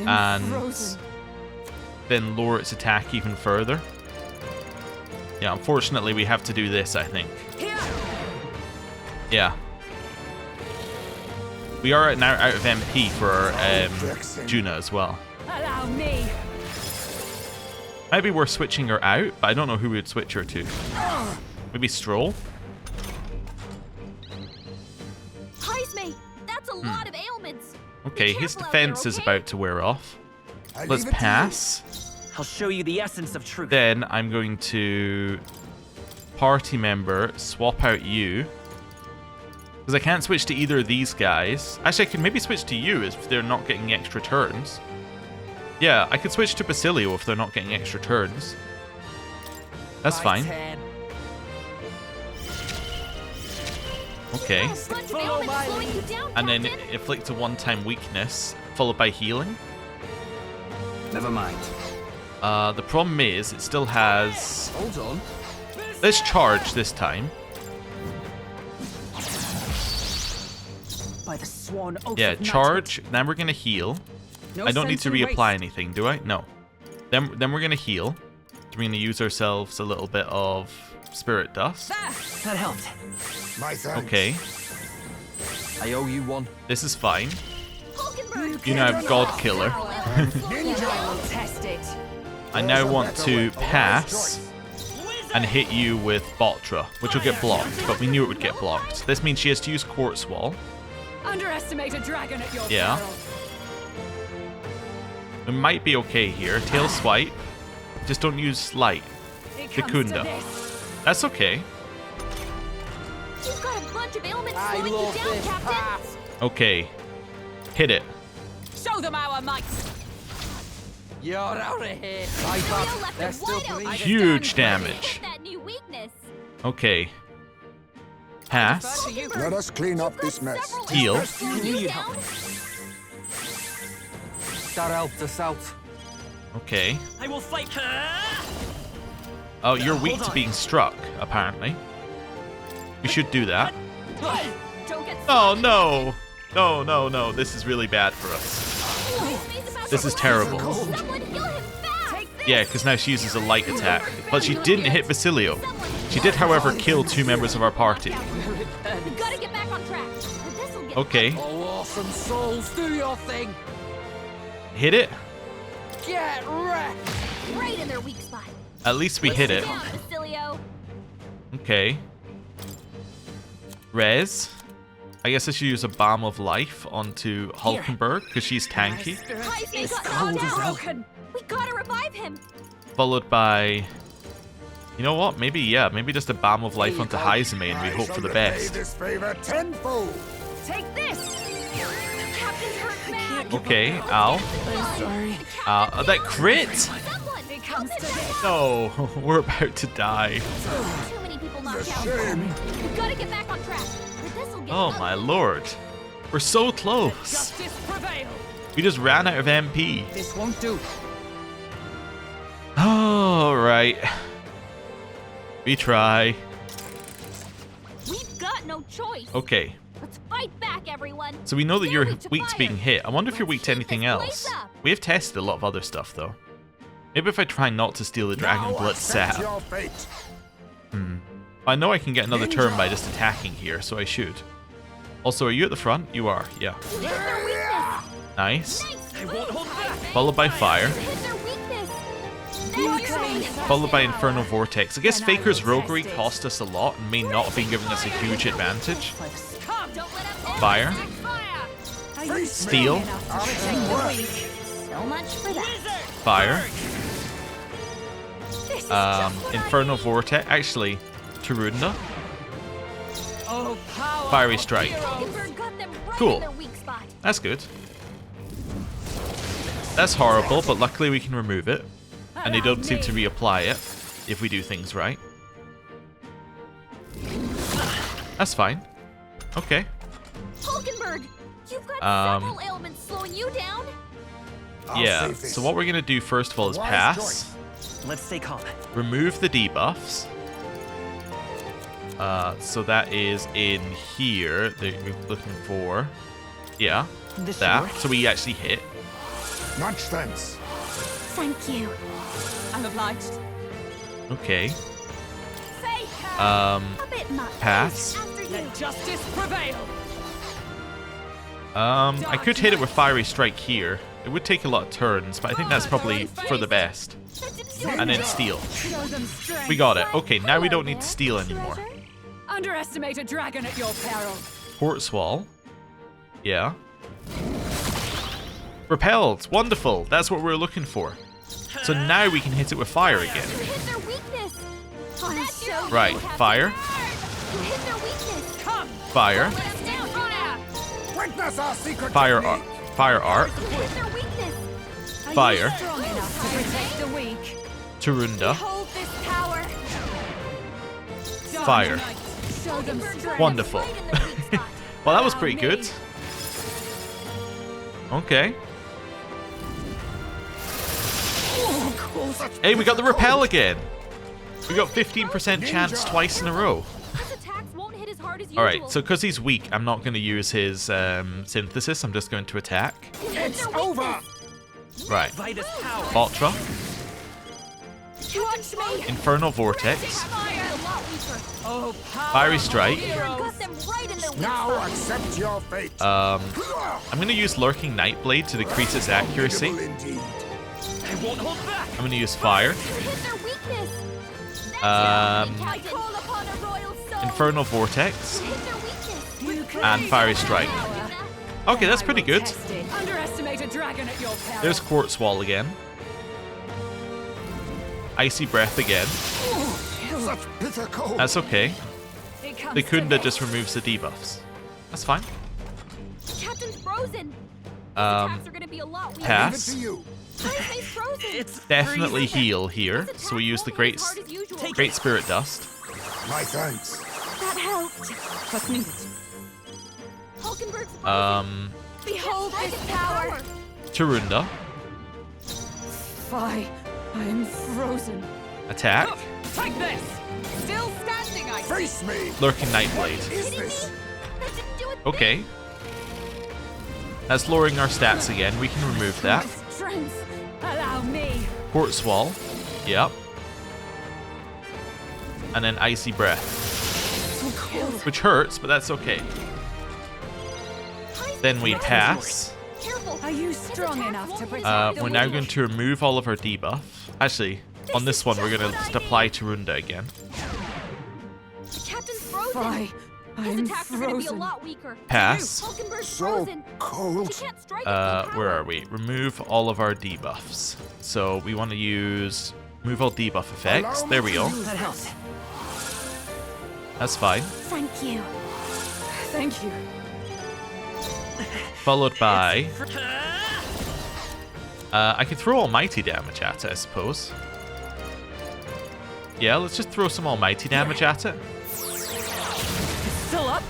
And frozen. then lower its attack even further. Yeah, unfortunately we have to do this, I think. Yeah. We are now out of MP for Juna as well. Allow me. Might be worth switching her out, but I don't know who we would switch her to. Maybe Stroll? Heisme, that's a lot of ailments. Okay, his careful out defense there, is okay? about to wear off. I Let's leave it to you. pass. I'll show you the essence of truth. Then I'm going to party member, swap out you. Because I can't switch to either of these guys. Actually, I could maybe switch to you if they're not getting extra turns. Yeah, I could switch to Basilio if they're not getting extra turns. That's fine. Okay. A bunch of ailments slowing you down, And then Captain. inflict a one-time weakness, followed by healing. Never mind. The problem is, it still has... Hold on. Let's charge this time. By the sworn oath Yeah, of charge. Then we're gonna heal. No I don't need to sense in reapply waste. anything, do I? No. Then we're gonna heal. We're gonna use ourselves a little bit of spirit dust. That helped. My thanks. Okay, I owe you one. this is fine. Hulkenberg. You now have God Killer. Test it. I now want to pass and hit you with Botra, which will get blocked, but we knew it would get blocked. This means she has to use Quartz Wall. Underestimate a dragon at your Yeah. peril. We might be okay here. Tail Swipe. Just don't use Light. It comes to Takunda. this. That's okay. You've got a bunch of ailments I slowing you love down, this Captain. pass. Okay. Hit it. Show them our might. You're out of here. Basilio left They're it still wide open. bleeding. Huge damage. Hit that new weakness. Okay. Pass. Let us clean up this mess. Heal. Can you help. That helped us out. Okay. I will fight her. Oh, you're weak Hold to on. being struck, apparently. We should do that. Don't get Oh, no. No, no, no. This is really bad for us. This is terrible. Someone heal him fast. Yeah, because now she uses a light attack. But she didn't hit Basilio. She did, however, kill 2 members of our party. We gotta get back on track. This'll get Okay. Oh, awesome souls, do your thing. Hit it. Get wrecked. right in their weak spot. At least we hit it. Down, Basilio. Okay. Rez. I guess I should use a Balm of Life onto Hulkenberg, because she's tanky. Heisman got knocked out. Broken. We gotta revive him. Followed by... You know what? Maybe, yeah. Maybe just a Balm of Life onto Heizame and we I hope shall for the repay best. this favor tenfold. Take this. Captain's hurt bad. Okay, Al. That crit? Someone. It comes to this. No, we're about to die. Too many people knocked out. We gotta get back on track. Or this'll get Oh my lord. We're so close. Justice prevail. We just ran out of MP. This won't do. Alright. We try. We've got no choice. Okay. Let's fight back, everyone. So we know that you're They're weak to being hit. I wonder if you're weak to anything else. We have tested a lot of other stuff though. Maybe if I try not to steal the Dragon Now Blood accept sap. your fate. I know I can get another turn by just attacking here, so I should. Also, are you at the front? You are, yeah. Hit their weakness. Nice. I won't hold back. Followed by fire. Hit their weakness. That's Followed by Infernal Vortex. I guess Faker's Roguery cost us a lot and may not have been giving us a huge advantage. Come, don't let up. Fire. Fire. Steel. So much for that. Fire. This is just what I Infernal need. Vortex. Actually, Tarunda. Fiery strike. Hulkenberg got them right Cool. in their weak spot. That's good. That's horrible, but luckily we can remove it. And they don't seem to reapply it if we do things right. That's fine. Okay. Hulkenberg, you've got several ailments slowing you down. Yeah, so what we're going to do first of all is pass. Let's stay calm. Remove the debuffs. So that is in here that we're looking for. Yeah, This should that. work. So we actually hit. Much thanks. Thank you. I'm obliged. Okay. A bit much. Pass. After you. Let justice prevail. I could hit it with Fiery Strike here. It would take a lot of turns, but I think that's probably for the best. And then steal. Show them strength. We got it. Okay, now we don't need to steal anymore. Underestimate a dragon at your peril. Quartz Wall. Yeah. Repelled. Wonderful. That's what we're looking for. So now we can hit it with fire again. You hit their weakness. I'm so Right. Fire. You hit their weakness. Come. Fire. Let us down, Rella. Witness our secret Fire technique. arc. Fire arc. You hit their weakness. Fire. Strong enough to protect the weak. Tarunda. Hold this power. Fire. Show them strength. Wonderful. Right in their weak spot. Well, that was pretty good. Okay. Hey, we got the repel again. We got 15% chance twice in a row. His attacks won't hit as hard as usual. Alright, so because he's weak, I'm not going to use his synthesis. I'm just going to attack. It's over. Right. Vitus power. Ultra. Watch me. Infernal Vortex. Fire. A lot weaker. Oh, power. Fiery Strike. Got them right in their weak Now spot. accept your fate. I'm going to use Lurking Nightblade to decrease its accuracy. Indeed. I won't hold back. I'm going to use Fire. You hit their weakness. Um, I call upon a royal soul. Infernal Vortex. You hit their weakness. And Fiery Strike. Okay, that's pretty good. Underestimate a dragon at your peril. There's Quartz Wall again. Icy Breath again. Such bitter cold. That's okay. It comes The to Kunda this. just removes the debuffs. That's fine. Captain's frozen. Attacks are gonna be a lot weaker. Leave it Pass. to you. Why is they frozen? It's Definitely freezing. heal here. His So we use attacks the won't hit as hard as usual. Great Spirit Dust. My thanks. That helped. Trust me. Hulkenberg's frozen. Behold this power. Tarunda. I'm frozen. Attack. Take this. Still standing, I see. Face me. Lurking Nightblade. Is this? That didn't do a thing. Okay. That's lowering our stats again. We can remove that. Strength. Allow me. Quartz Wall. Yep. And then Icy Breath. Which hurts, but that's okay. Then we pass. Careful. Are you strong enough to protect the We're now weak? going to remove all of our debuff. Actually, on this one, we're going to just apply Tarunda again. The captain's frozen. Fie. His I'm attacks are gonna be a frozen. lot weaker. Pass. Hulkenberg's So frozen. cold. He can't strike at full Where power. are we? Remove all of our debuffs. So we want to use remove all debuff effects. There we go. That helps. That's fine. Thank you. Thank you. Followed by I could throw almighty damage at it, I suppose. Yeah, let's just throw some almighty damage at it. Still up?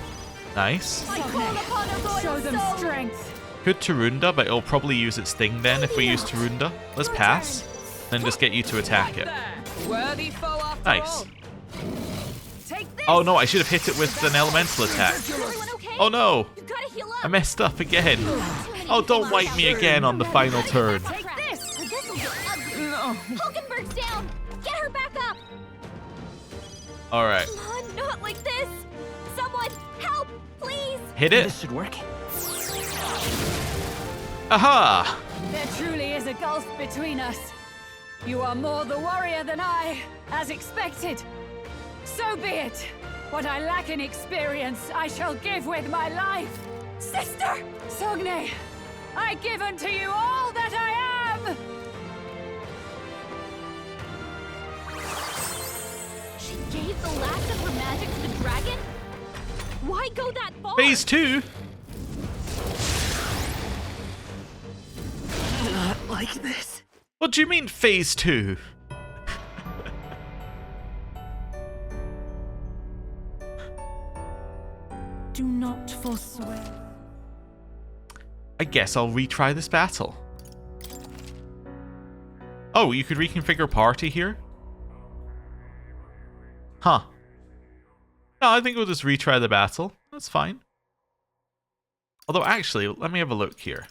Nice. I call upon a royal Show them soul. strength. Could Tarunda, but it'll probably use its thing then if we use Tarunda. Let's pass. Then just get you to attack it. Worthy foe after Nice. all. Take this. Oh no, I should have hit it with an elemental attack. Everyone okay? Oh no! You gotta heal up. I messed up again. Oh, don't wipe me again on the final turn. Take this. Or this'll get ugly. Hulkenberg's down. Get her back up. Alright. Come on, not like this. Someone, help, please. Hit it. This should work. Aha! There truly is a gulf between us. You are more the warrior than I, as expected. So be it. What I lack in experience, I shall give with my life. Sister! Sogne, I give unto you all that I am! She gave the last of her magic to the dragon? Why go that far? Phase 2? Not like this. What do you mean phase 2? Do not forswear. I guess I'll retry this battle. Oh, you could reconfigure party here? Huh. No, I think we'll just retry the battle. That's fine. Although, actually, let me have a look here.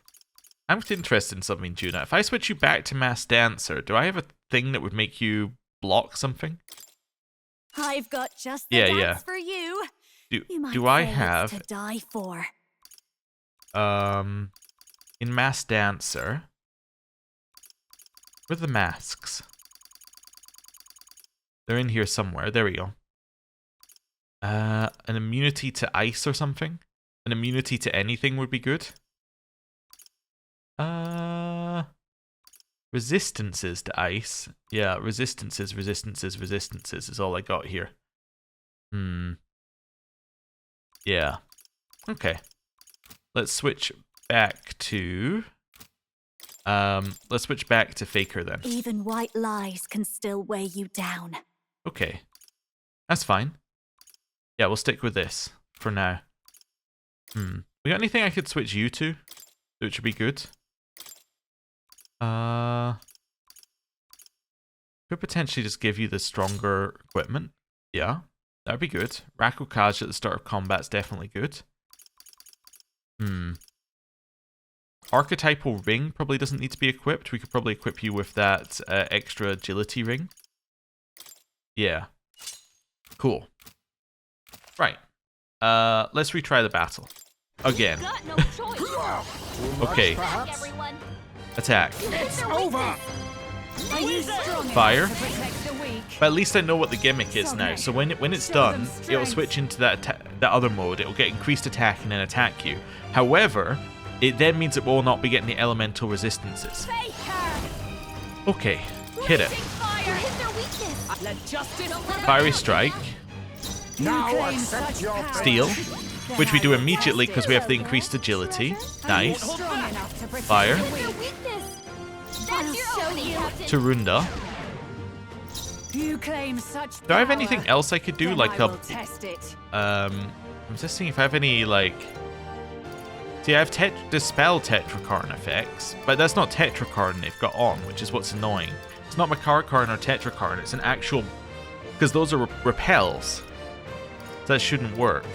I'm interested in something, Juna. If I switch you back to Mass Dancer, do I have a thing that would make you block something? I've got just the dance for you. Do I have... to die for. In Mass Dancer... Where are the masks? They're in here somewhere. There we go. An immunity to ice or something? An immunity to anything would be good. Resistances to ice. Yeah, resistances is all I got here. Yeah. Okay. Let's switch back to... let's switch back to Faker then. Even white lies can still weigh you down. Okay. That's fine. Yeah, we'll stick with this for now. We got anything I could switch you to? Which would be good. Could potentially just give you the stronger equipment. Yeah, that'd be good. Rakokaj at the start of combat's definitely good. Archetypal ring probably doesn't need to be equipped. We could probably equip you with that extra agility ring. Yeah. Cool. Right. Let's retry the battle. Again. Got no choice. Okay. Everyone. Attack. It's over. Fire. But at least I know what the gimmick is now. So when it's done, it'll switch into that other mode. It'll get increased attack and then attack you. However, it then means it will not be getting the elemental resistances. Okay, hit it. Fiery strike. Now accept your Steel, which we do immediately because we have the increased agility. Nice. Fire. Tarunda. You claim such Do I have anything else I could do? Like a... I'm just seeing if I have any, like... See, I have Dispel Tetrakarn effects, but that's not Tetrakarn they've got on, which is what's annoying. It's not Makarakarn or Tetrakarn, it's an actual... Because those are repels. So that shouldn't work.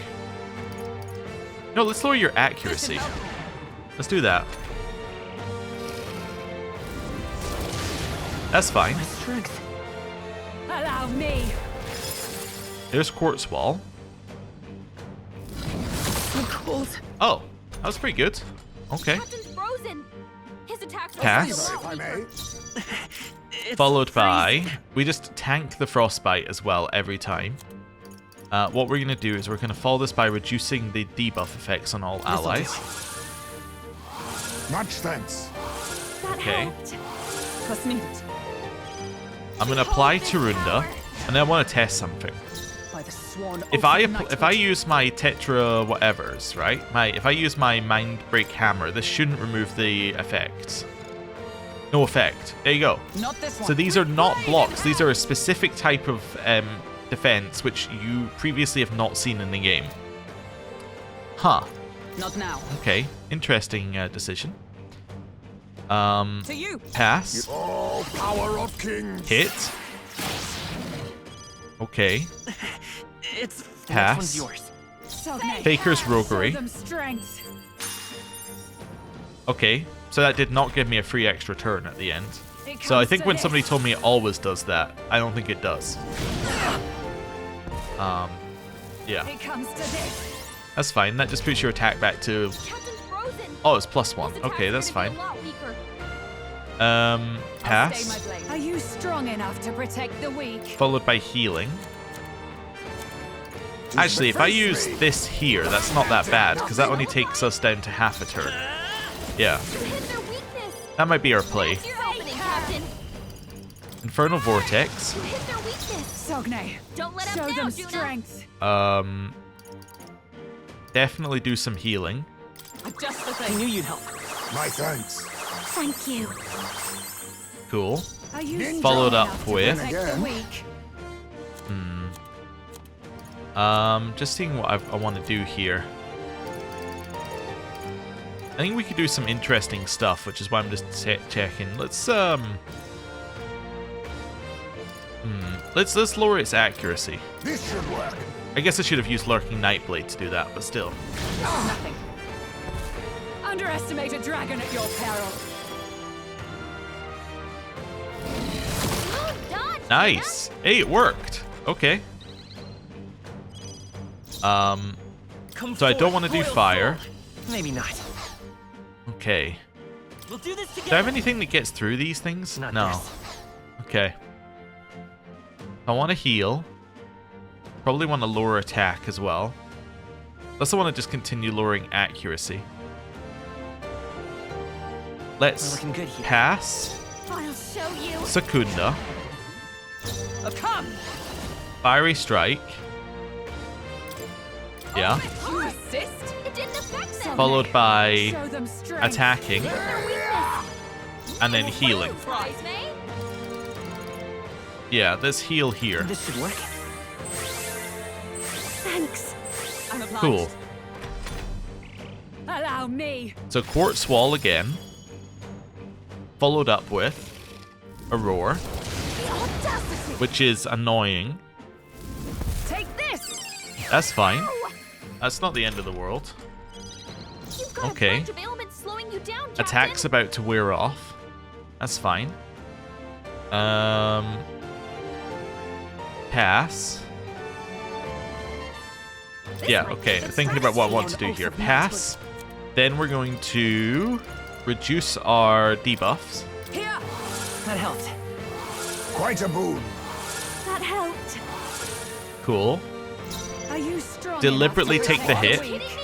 No, let's lower your accuracy. Let's do that. That's fine. Allow me. There's Quartz Wall. So cold. Oh, that was pretty good. Okay. Captain's frozen. His attacks Pass. Followed by... We just tank the Frostbite as well every time. What we're going to do is we're going to follow this by reducing the debuff effects on all allies. Much thanks. Okay. I'm going to apply Tarunda, and then I want to test something. If I use my Tetra whatevers, right? If I use my Mind Break Hammer, this shouldn't remove the effects. No effect. There you go. So these are not blocks. These are a specific type of defense which you previously have not seen in the game. Huh. Not now. Okay. Interesting decision. To you. Pass. Oh, power of kings. Hit. Okay. It's pass. yours. Faker's roguery. Okay, so that did not give me a free extra turn at the end. So I think when somebody told me it always does that, I don't think it does. Yeah. That's fine. That just puts your attack back to... Oh, it's +1. Okay, that's fine. Pass. Are you strong enough to protect the weak? Followed by healing. Actually, if I use this here, that's not that bad, because that only takes us down to half a turn. Yeah. That might be our play. Infernal Vortex. Sogne, show them strength. definitely do some healing. Just the thing. I knew you'd help. My thanks. Thank you. Cool. Are you Followed strong up enough to with... protect the weak? Just seeing what I want to do here. I think we could do some interesting stuff, which is why I'm just checking. Let's lower its accuracy. This should work. I guess I should have used Lurking Nightblade to do that, but still. Nothing. Underestimate a dragon at your peril. Nice. Hey, it worked. Okay. So I don't want to do fire. Maybe not. Okay. We'll do this together. Do I have anything that gets through these things? Not No. this. Okay. I want to heal. Probably want to lower attack as well. Also want to just continue lowering accuracy. Let's We're looking good here. pass I'll show you. Secunda. Come! Fiery Strike. Yeah. You assist? It didn't affect them. Followed by Show them strength. attacking Their weakness. and then healing. Surprise me. Yeah, let's heal here. This should work. Thanks. I'm obliged. Cool. Allow me. So Quartz Wall again. Followed up with a Roar, The audacity. which is annoying. Take this. That's fine. That's not the end of the world. You've got Okay. a bunch of ailments slowing you down, Captain. Attack's about to wear off. That's fine. Pass. Yeah, okay. Thinking about what I want to do here. Pass. Then we're going to reduce our debuffs. Here. That helped. Quite a boon. That helped. Cool. Are you strong Deliberately enough to take the protect hit. Are you kidding me?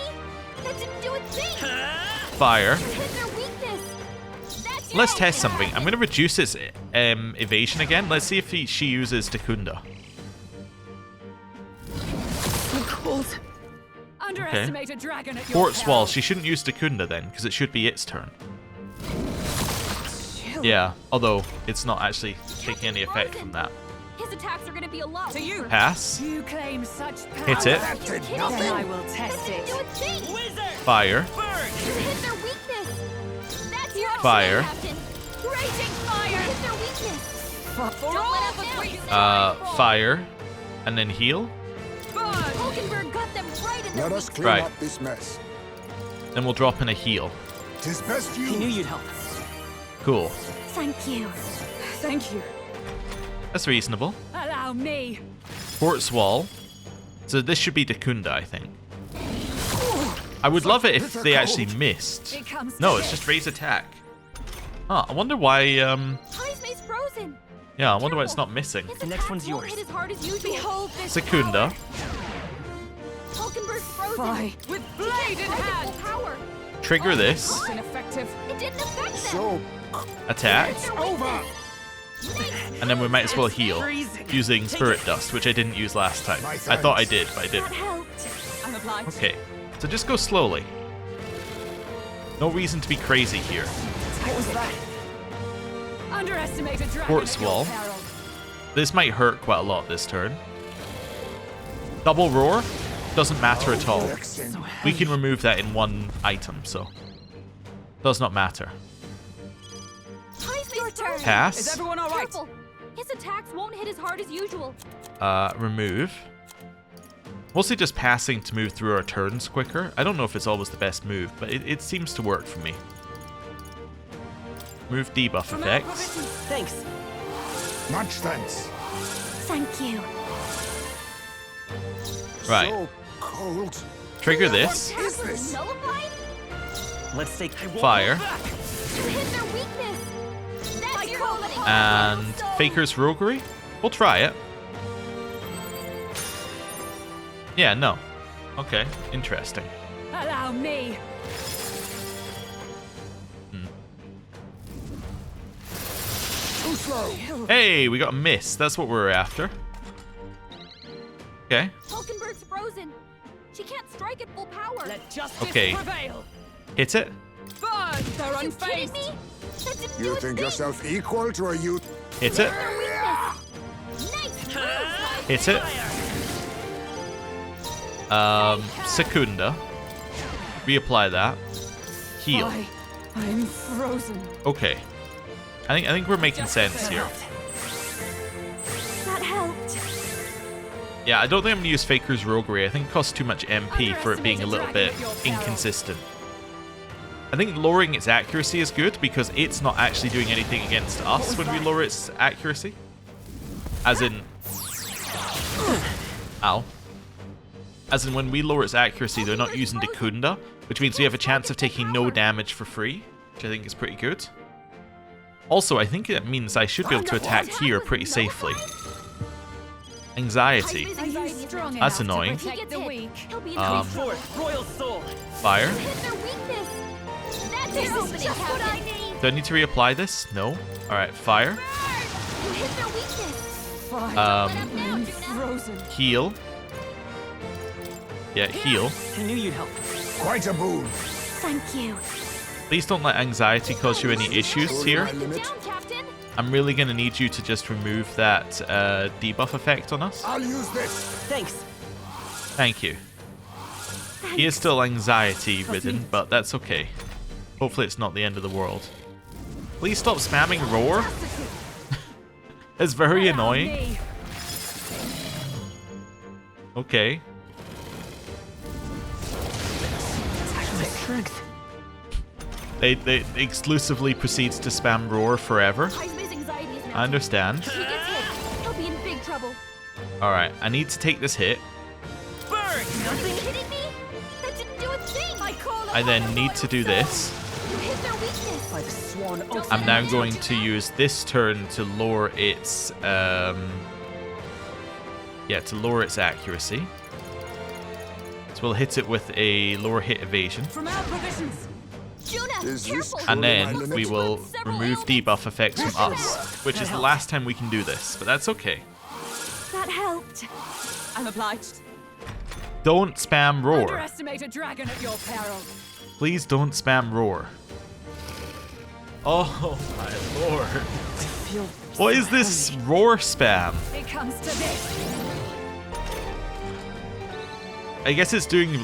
That didn't do a thing. Fire. You hit their weakness. That's Let's it. test something. I'm going to reduce its evasion again. Let's see if she uses Secunda. Cold. Underestimate a dragon at your Quartz peril. Wall. She shouldn't use Secunda then, because it should be its turn. Yeah, although it's not actually taking any effect from that. His attacks are going to be a lot. To you. Pass. You claim such power. Hit it. That did Then nothing. I will test That didn't do a it. thing. Fire. You hit their weakness. That's your Fire. Captain. Raging fire. You hit their weakness. For Don't all let the up weak- now. Fire. And then heal. Burn. Hulkenberg got them right in their Let us weak clean Right. up this mess. Then we'll drop in a heal. 'Tis best He knew you. you'd help. Cool. Thank you. Thank you. That's reasonable. Allow me. Quartz Wall. So this should be Secunda, I think. I would love it if they actually missed. It comes to No, it's this. just raise attack. Huh, I wonder why, Heismay's frozen. yeah, I wonder why it's not missing. His The next attacks one's won't yours. hit as hard as usual. Behold this Secunda. Hulkenberg's frozen. Fly with blade in Try the hand. full power. Trigger this. It's ineffective. It didn't affect them. So, Attack. It's over. And then we might as well heal. Freezing. Using Take Spirit it. Dust, which I didn't use last time. My I thought I thanks. did, but I That didn't. helped. I'm obliged. Okay, so just go slowly. No reason to be crazy here. What was that? Underestimate a dragon Quartz at your Wall. peril. This might hurt quite a lot this turn. Double Roar doesn't matter at all. Excellent. We can remove that in one item, so does not matter. Heismay's turn. Pass. Is everyone all right? Careful. His attacks won't hit as hard as usual. Remove. Mostly just passing to move through our turns quicker. I don't know if it's always the best move, but it seems to work for me. Move debuff effects. Thanks. Much thanks. Thank you. Right. So cold. Trigger this. Attacks was nullified? Let's take Fire. You hit their weakness. That's your opening. And Faker's Roguery. We'll try it. Yeah, no. Okay, interesting. Allow me. Too slow. Hey, we got a miss. That's what we were after. Okay. Hulkenberg's frozen. She can't strike at full power. Let justice Okay. prevail. Hit it. Burn! They're Are you kidding unfazed. me? That didn't do You a think thing. yourself equal to a youth? Hit it. Their weakness. Nice move, Hit it. Secunda. Reapply that. Heal. I'm frozen. Okay. I think we're making sense here. That helped. Yeah, I don't think I'm gonna use Faker's Roguery. I think it costs too much MP for it being a little bit inconsistent. I think lowering its accuracy is good because it's not actually doing anything against us when we lower its accuracy. As in... Ow. As in when we lower its accuracy, they're not using Dekunda, which means we have a chance of taking no damage for free, which I think is pretty good. Also, I think it means I should be able to attack here pretty safely. Anxiety. Are you strong That's enough annoying. to protect the weak? He'll be in Royal Soul. Fire. hit their weakness. That's your opening, just what I Captain. Do I need to reapply this? No. Alright, fire. You hit their weakness. I'm frozen. Heal. Yeah, heal. I knew you'd help. Quite a boon. Thank you. Please don't let anxiety cause you any issues here. Down, Captain. I'm really going to need you to just remove that debuff effect on us. I'll use this. Thanks. Thank you. He is still anxiety ridden, but that's okay. Hopefully it's not the end of the world. Please stop spamming roar. It's very annoying. Okay. Strength. They exclusively proceeds to spam roar forever. Heisman's anxiety is I understand. If he gets hit, he'll be in big trouble. Alright, I need to take this hit. Burn! Are you kidding me? That didn't do a thing. I then need to do this. You hit their weakness. By the sworn oath. I'm now going to use this turn to lower its to lower its accuracy. So we'll hit it with a lower hit evasion. From our provisions. Juna, Is this careful. And then Looks we like will remove debuff effects from us, which is the last time we can do this, but that's okay. That helped. I'm obliged. Don't spam roar. Underestimate a dragon at your peril. Please don't spam roar. Oh my lord. What is this roar spam? It comes to this. I guess it's doing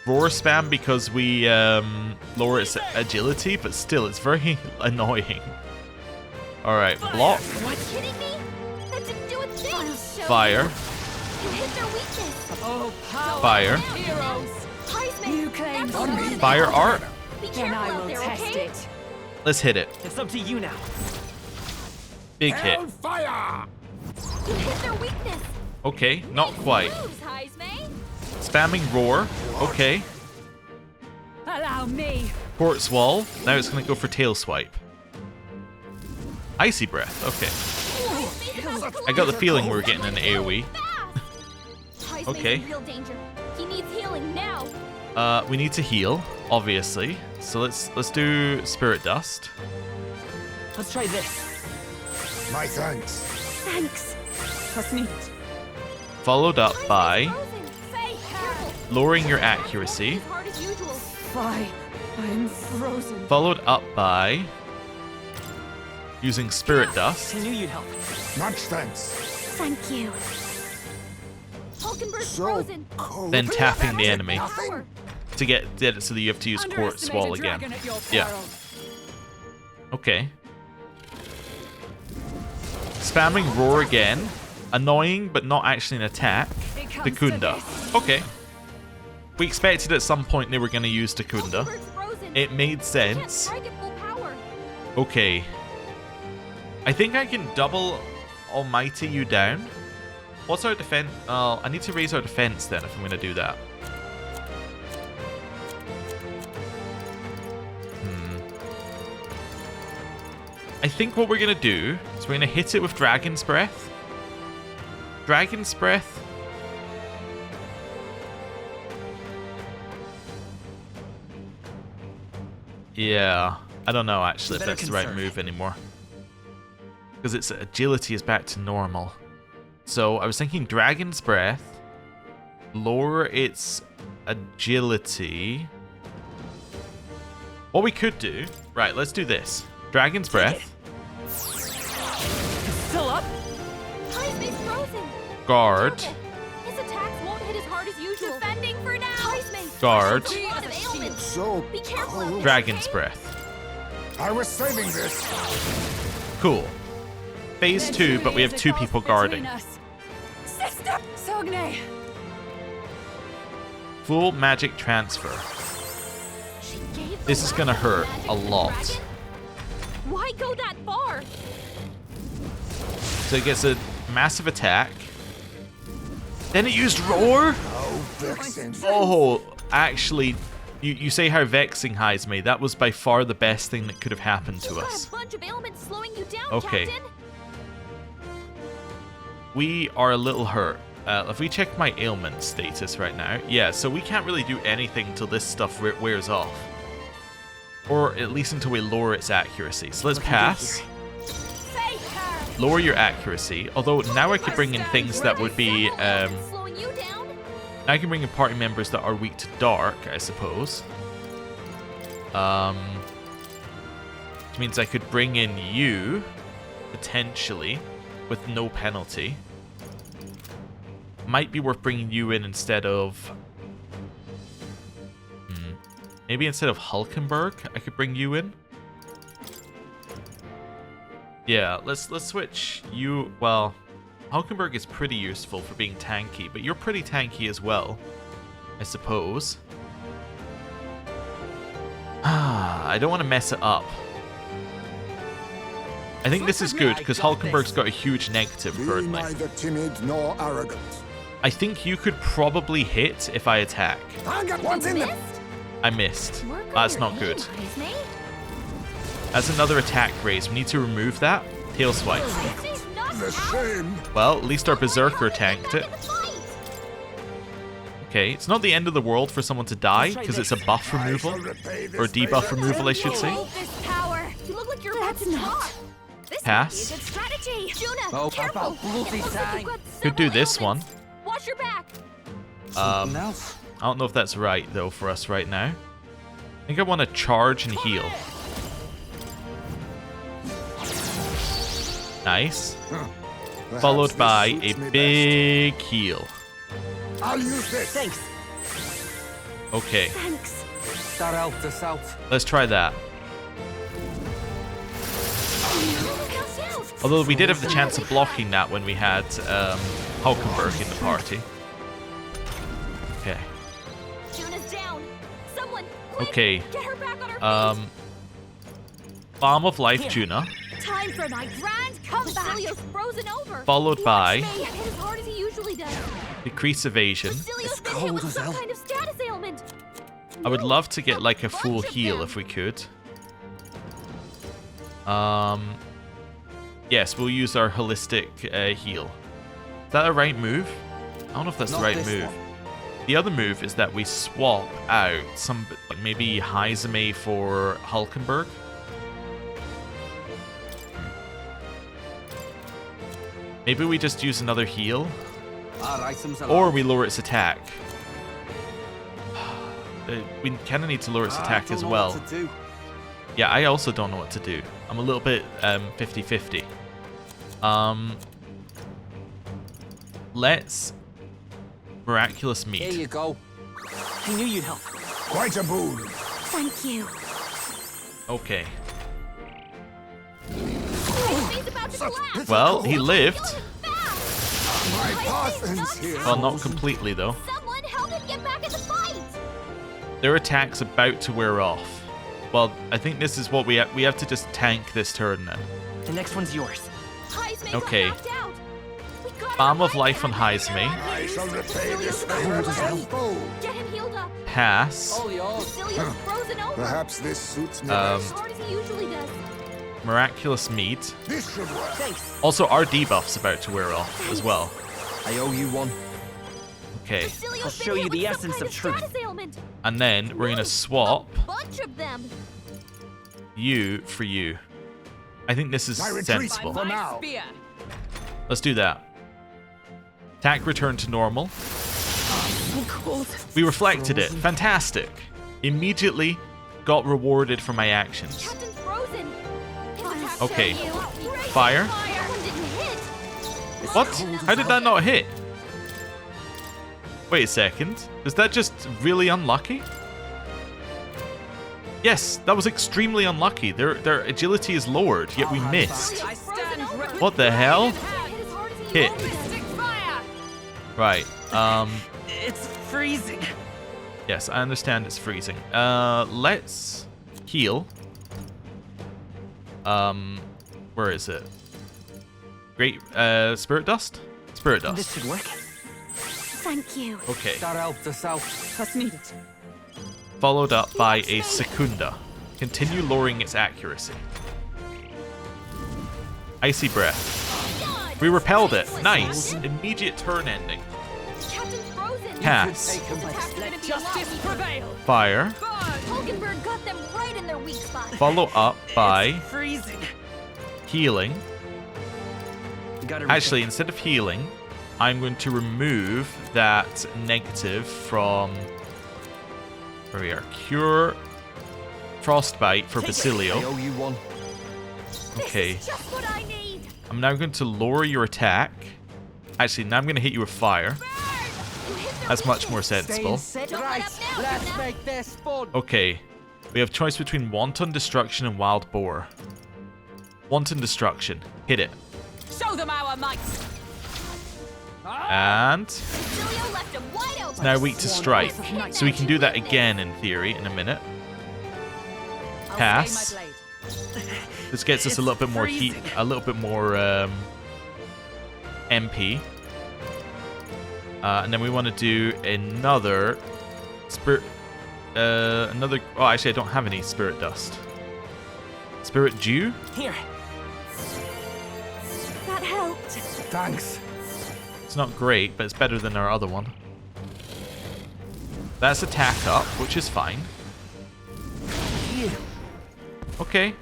roar spam because we lower its agility, but still, it's very annoying. Alright, block. Are you kidding me? That didn't do a thing. Fire. You hit their weakness. Oh, power. Fire. Heroes. Heisman, You claim that's what it Fire is. art. Be Then careful I out will there, test okay? it. Let's hit it. It's up to you now. Big hit. Fire! You hit their weakness. Okay, not quite. Moves, Heisman. Spamming roar. Okay. Allow me. Quartz wall. Now it's going to go for tail swipe. Icy breath. Okay. I got the feeling we were getting an AoE. Heisman's Okay. in real danger. He needs healing now. We need to heal, obviously. So let's do Spirit Dust. Let's try this. My thanks. Thanks. Trust me. Followed up by Careful. lowering your accuracy. As hard as usual. Why? I'm frozen. Followed up by using Spirit Dust. I knew you'd help. Much thanks. Thank you. Hulkenberg's So frozen. cold. Then tapping the enemy Power. to get it so that you have to use Quartz Underestimate wall a dragon again. at your Yeah. peril. Okay. Spamming roar again. Annoying, but not actually an attack. It comes to Dekunda. this. Okay. We expected at some point they were going to use Dekunda. Hulkenberg's frozen. It made Can't sense. strike at full power. Okay. I think I can double Almighty you down. What's our defense? I need to raise our defense then if I'm going to do that. I think what we're going to do is we're going to hit it with Dragon's Breath. Dragon's Breath. Yeah. I don't know actually if Better that's the right concern. move anymore. Because its agility is back to normal. So I was thinking Dragon's Breath. Lower its agility. What we could do... Right, let's do this. Dragon's Breath. Still up? Heisme's frozen. Guard. His attacks won't hit as hard as usual. Defending for now. Heisme. Guard. So Be careful. Dragon's Breath. I was saving this. Cool. Phase 2, but we have 2 people guarding. Sister Sogne. Full magic transfer. This is gonna hurt a lot. Why go that far? So it gets a massive attack. Then it used Roar? Oh, actually, you say how vexing Heisme. That was by far the best thing that could have happened to us. A bunch of ailments slowing you down, Okay. Captain. We are a little hurt. If we check my ailment status right now, yeah, so we can't really do anything until this stuff wears off. Or at least until we lower its accuracy. So let's pass. Lower your accuracy. Although now I could bring in things that would be... Slowing you down. Now I can bring in party members that are weak to dark, I suppose. Which means I could bring in you, potentially, with no penalty. Might be worth bringing you in instead of... Maybe instead of Hulkenberg, I could bring you in. Yeah, let's switch you. Well, Hulkenberg is pretty useful for being tanky, but you're pretty tanky as well, I suppose. I don't want to mess it up. I think this is good because Hulkenberg's got a huge negative currently. Neither timid nor arrogant. I think you could probably hit if I attack. What's in them? I missed. That's not good. That's another attack raise. We need to remove that. Tail swipe. The shame. Well, at least our Berserker tanked it. Okay, it's not the end of the world for someone to die, because it's a buff removal. Or debuff removal, I should say. You look like you're about to drop. Pass. Good strategy. Juna, Oh, careful. bloody time. Could do this one. Watch your back. Something else? I don't know if that's right, though, for us right now. I think I want to charge and heal. Nice. Followed by a big heal. I'll use this. Thanks. Okay, Thanks. That helped us out. let's try that. Although we did have the chance of blocking that when we had Hulkenberg in the party. Okay. Juna's down. Someone, quick, Okay. get her back on her feet. Balm of Life Juna, Time for my grand comeback. Basilio's frozen over. followed by He hit as hard as he usually does. Decrease Evasion. Basilio's been hit with some kind of status ailment. I would love to get like a full heal if we could. Yes, we'll use our holistic heal. Is that a right move? I don't know if that's the right move. The other move is that we swap out some, like maybe Heisme for Hulkenberg. Maybe we just use another heal, or we lower its attack. We kind of need to lower its attack as well. Yeah, I also don't know what to do. I'm a little bit 50-50. Let's Miraculous Meat. Here you go. I knew you'd help. Quite a boon. Thank you. Okay. He's about to collapse. Well, he lived. My path ends here. Well, not completely though. Someone help him get back in the fight. Their attack's about to wear off. Well, I think this is what we have to just tank this turn then. The next one's yours. Heisme Okay. got knocked out. We gotta Balm of revive Life on him. Heisme. I shall repay this Basilio's favor frozen. tenfold. Get him healed up. Pass. Basilio's frozen over. Perhaps this suits me As best. hard as he usually does. Miraculous Meat. This should work. Thanks. Also, our debuff's about to wear off as well. I owe you one. Okay. Basilio's I'll been show hit you with the some essence kind of truth. status ailment. And then we're gonna swap Bunch of them. you for you. I think this is I retreat sensible. for now. Let's do that. Attack return to normal. We reflected it. Fantastic. Immediately got rewarded for my actions. Captain's frozen. Okay. Fire. What? How did that not hit? Wait a second. Is that just really unlucky? Yes, that was extremely unlucky. Their agility is lowered, yet we missed. What the hell? Hit. Right. It's freezing. Yes, I understand it's freezing. Let's heal. Where is it? Great. Spirit dust? Spirit dust. This should work. Thank you. Okay. That helped us out. That's needed. Followed up by a Secunda. Continue lowering its accuracy. Icy breath. We repelled it. Nice. Immediate turn ending. Captain's frozen. Cast. Let justice prevail. Fire. Hulkenberg got them right in their weak spot. Follow up by Freezing. healing. Actually, instead of healing, I'm going to remove that negative from... Where we are. Cure Frostbite for Basilio. I owe you one. Okay. Just what I need. I'm now going to lower your attack. Actually, now I'm going to hit you with fire. That's much more sensible. Right, let's make this fun. Okay. We have choice between Wanton Destruction and Wild Boar. Wanton Destruction. Hit it. Show them our might. And Basilio left him wide open. it's now weak to strike. So we can do that again in theory in a minute. Pass. This gets us a little bit more heat, a little bit more MP. And then we want to do another spirit. Another. Oh, actually, I don't have any spirit dust. Spirit dew. Here. That helped. Thanks. It's not great, but it's better than our other one. That's attack up, which is fine. Okay,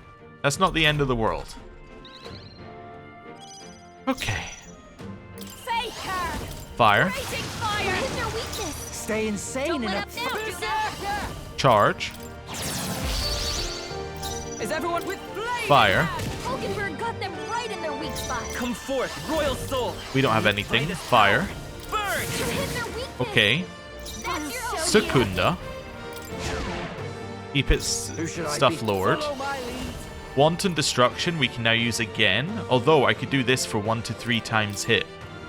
that's not the end of the world. Okay. Fire. Hit their weakness. Stay insane Don't in let a... up now. Charge. Is everyone with Fire. Hulkenberg got them right in their weak spot. Come forth, royal soul. We don't have anything. Fire. Burn. You hit their weakness. Okay. That's your own. Secunda. Keep its stuff lowered. Wanton Destruction we can now use again, although I could do this for 1 to 3 times hit.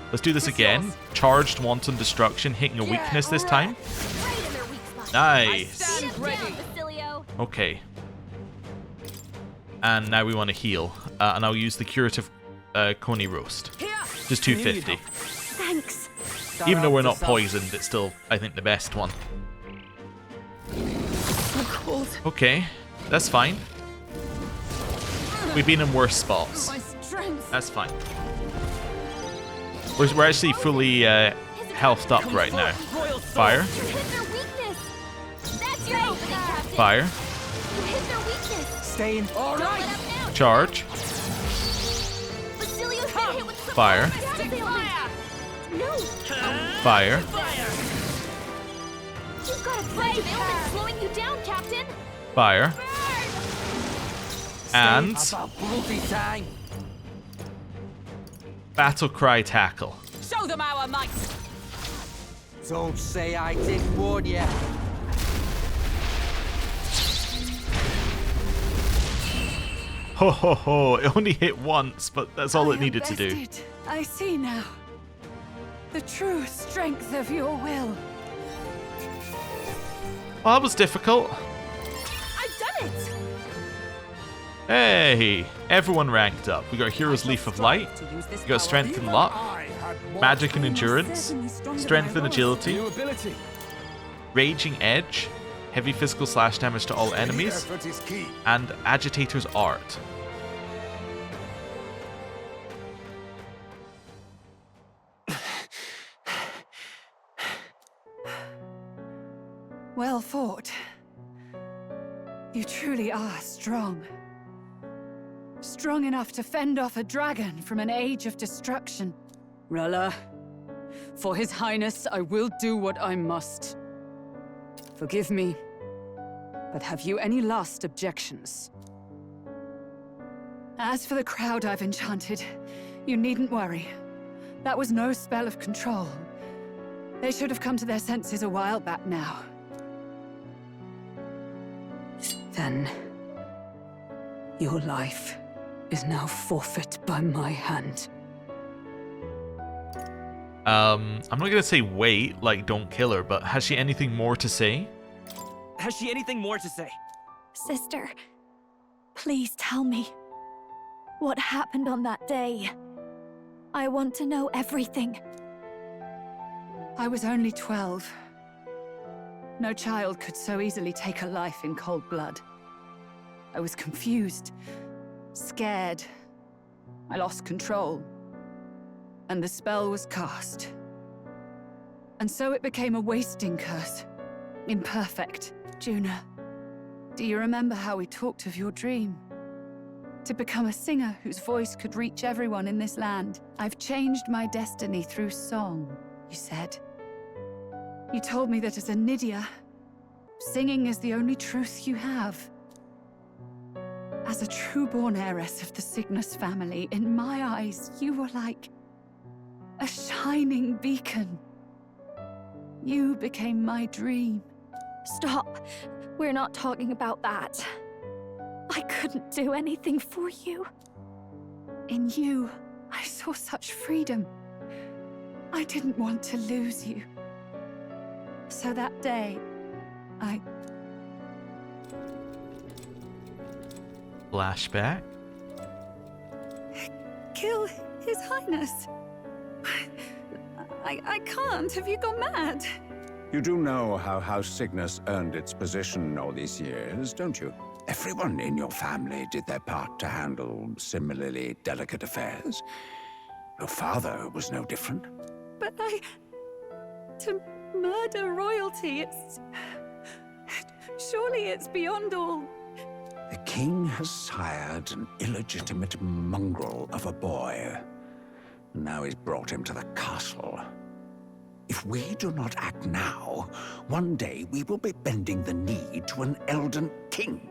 Let's do this again. Charged Wanton Destruction, hitting a weakness this time. Right in their weak spot. Nice. Beat 'em down, Basilio. Okay. And now we want to heal. And I'll use the Curative Coney Roast. Just 250. Thanks. Even though we're not poisoned, it's still, I think, the best one. Okay, that's fine. We've been in worse spots. That's fine. We're actually fully healthed up right now. Fire. You hit their weakness. That's your opening, Captain. Fire. You hit their weakness. Stay in... Don't let up now. Charge. Basilio's been hit with some Fire. No. Fire. You've got a bunch of ailments slowing you down, Captain. Fire. And About bloody time. Battle Cry Tackle. Show them our might. Don't say I didn't warn you. Ho ho ho, it only hit once, but that's all it needed to do. Bested. I see now. The true strength of your will. Well, that was difficult. I've done it. Hey, everyone ranked up. We got Hero's Leaf of Light, we got Strength and Luck, Magic and Endurance, Strength and Agility, Raging Edge, Heavy Physical Slash Damage to all enemies, and Agitator's Art. Well fought. You truly are strong. Strong enough to fend off a dragon from an age of destruction. Rella, For His Highness, I will do what I must. Forgive me, but have you any last objections? As for the crowd I've enchanted, you needn't worry. That was no spell of control. They should have come to their senses a while back now. Then, your life is now forfeit by my hand. I'm not gonna say wait, like don't kill her, but has she anything more to say? Has she anything more to say? Sister, please tell me. What happened on that day? I want to know everything. I was only 12. No child could so easily take a life in cold blood. I was confused, scared. I lost control. And the spell was cast. And so it became a wasting curse. Imperfect. Juna, do you remember how we talked of your dream? To become a singer whose voice could reach everyone in this land. I've changed my destiny through song, you said. You told me that as a Nydia, singing is the only truth you have. As a true-born heiress of the Cygnus family, in my eyes, you were like a shining beacon. You became my dream. Stop. We're not talking about that. I couldn't do anything for you. In you, I saw such freedom. I didn't want to lose you. So that day, I... Flashback? Kill His Highness. I can't. Have you gone mad? You do know how House Cygnus earned its position all these years, don't you? Everyone in your family did their part to handle similarly delicate affairs. Your father was no different. But to murder royalty, surely it's beyond all. The king has sired an illegitimate mongrel of a boy. Now he's brought him to the castle. If we do not act now, one day we will be bending the knee to an Elden king.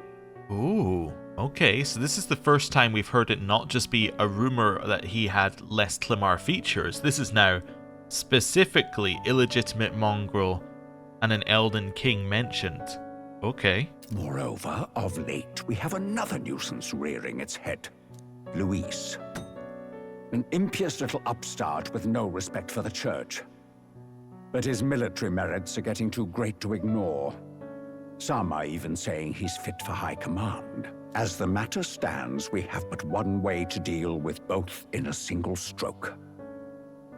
Ooh, okay, so this is the first time we've heard it not just be a rumor that he had less Clemar features. This is now specifically illegitimate mongrel and an Elden king mentioned. Okay. Moreover, of late, we have another nuisance rearing its head. Luis. An impious little upstart with no respect for the church. But his military merits are getting too great to ignore. Some are even saying he's fit for high command. As the matter stands, we have but one way to deal with both in a single stroke.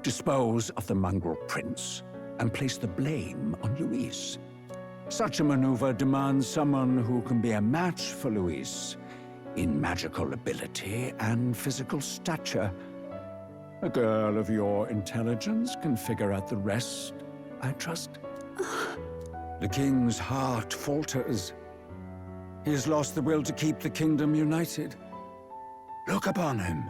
Dispose of the mongrel prince and place the blame on Luis. Such a maneuver demands someone who can be a match for Luis in magical ability and physical stature. A girl of your intelligence can figure out the rest, I trust. The king's heart falters. He has lost the will to keep the kingdom united. Look upon him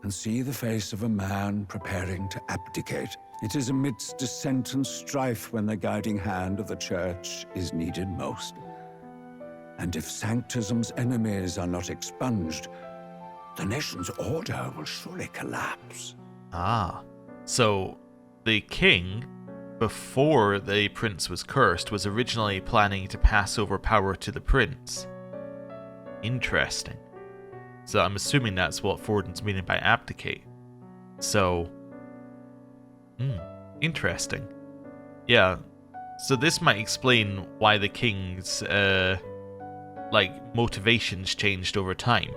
and see the face of a man preparing to abdicate. It is amidst dissent and strife when the guiding hand of the church is needed most. And if Sanctism's enemies are not expunged, the nation's order will surely collapse. Ah, so the king, before the prince was cursed, was originally planning to pass over power to the prince. Interesting. So I'm assuming that's what Forden's meaning by abdicate. So, interesting. Yeah, so this might explain why the king's, motivations changed over time.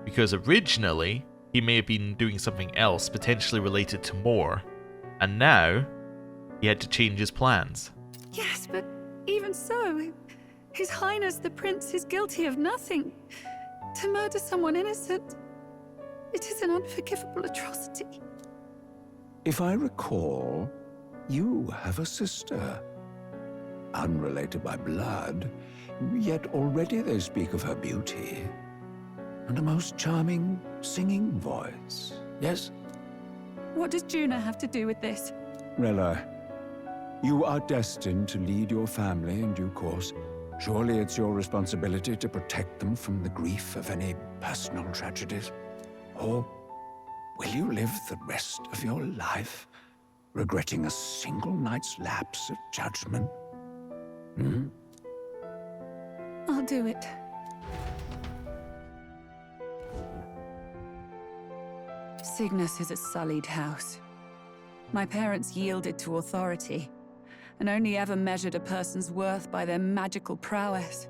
Because originally, he may have been doing something else, potentially related to more, and now, he had to change his plans. Yes, but even so, His Highness the Prince is guilty of nothing. To murder someone innocent, it is an unforgivable atrocity. If I recall, you have a sister. Unrelated by blood, yet already they speak of her beauty. And a most charming singing voice, yes? What does Juna have to do with this? Rella, you are destined to lead your family in due course. Surely it's your responsibility to protect them from the grief of any personal tragedies. Or will you live the rest of your life regretting a single night's lapse of judgment? Hmm? I'll do it. Cygnus is a sullied house. My parents yielded to authority, and only ever measured a person's worth by their magical prowess.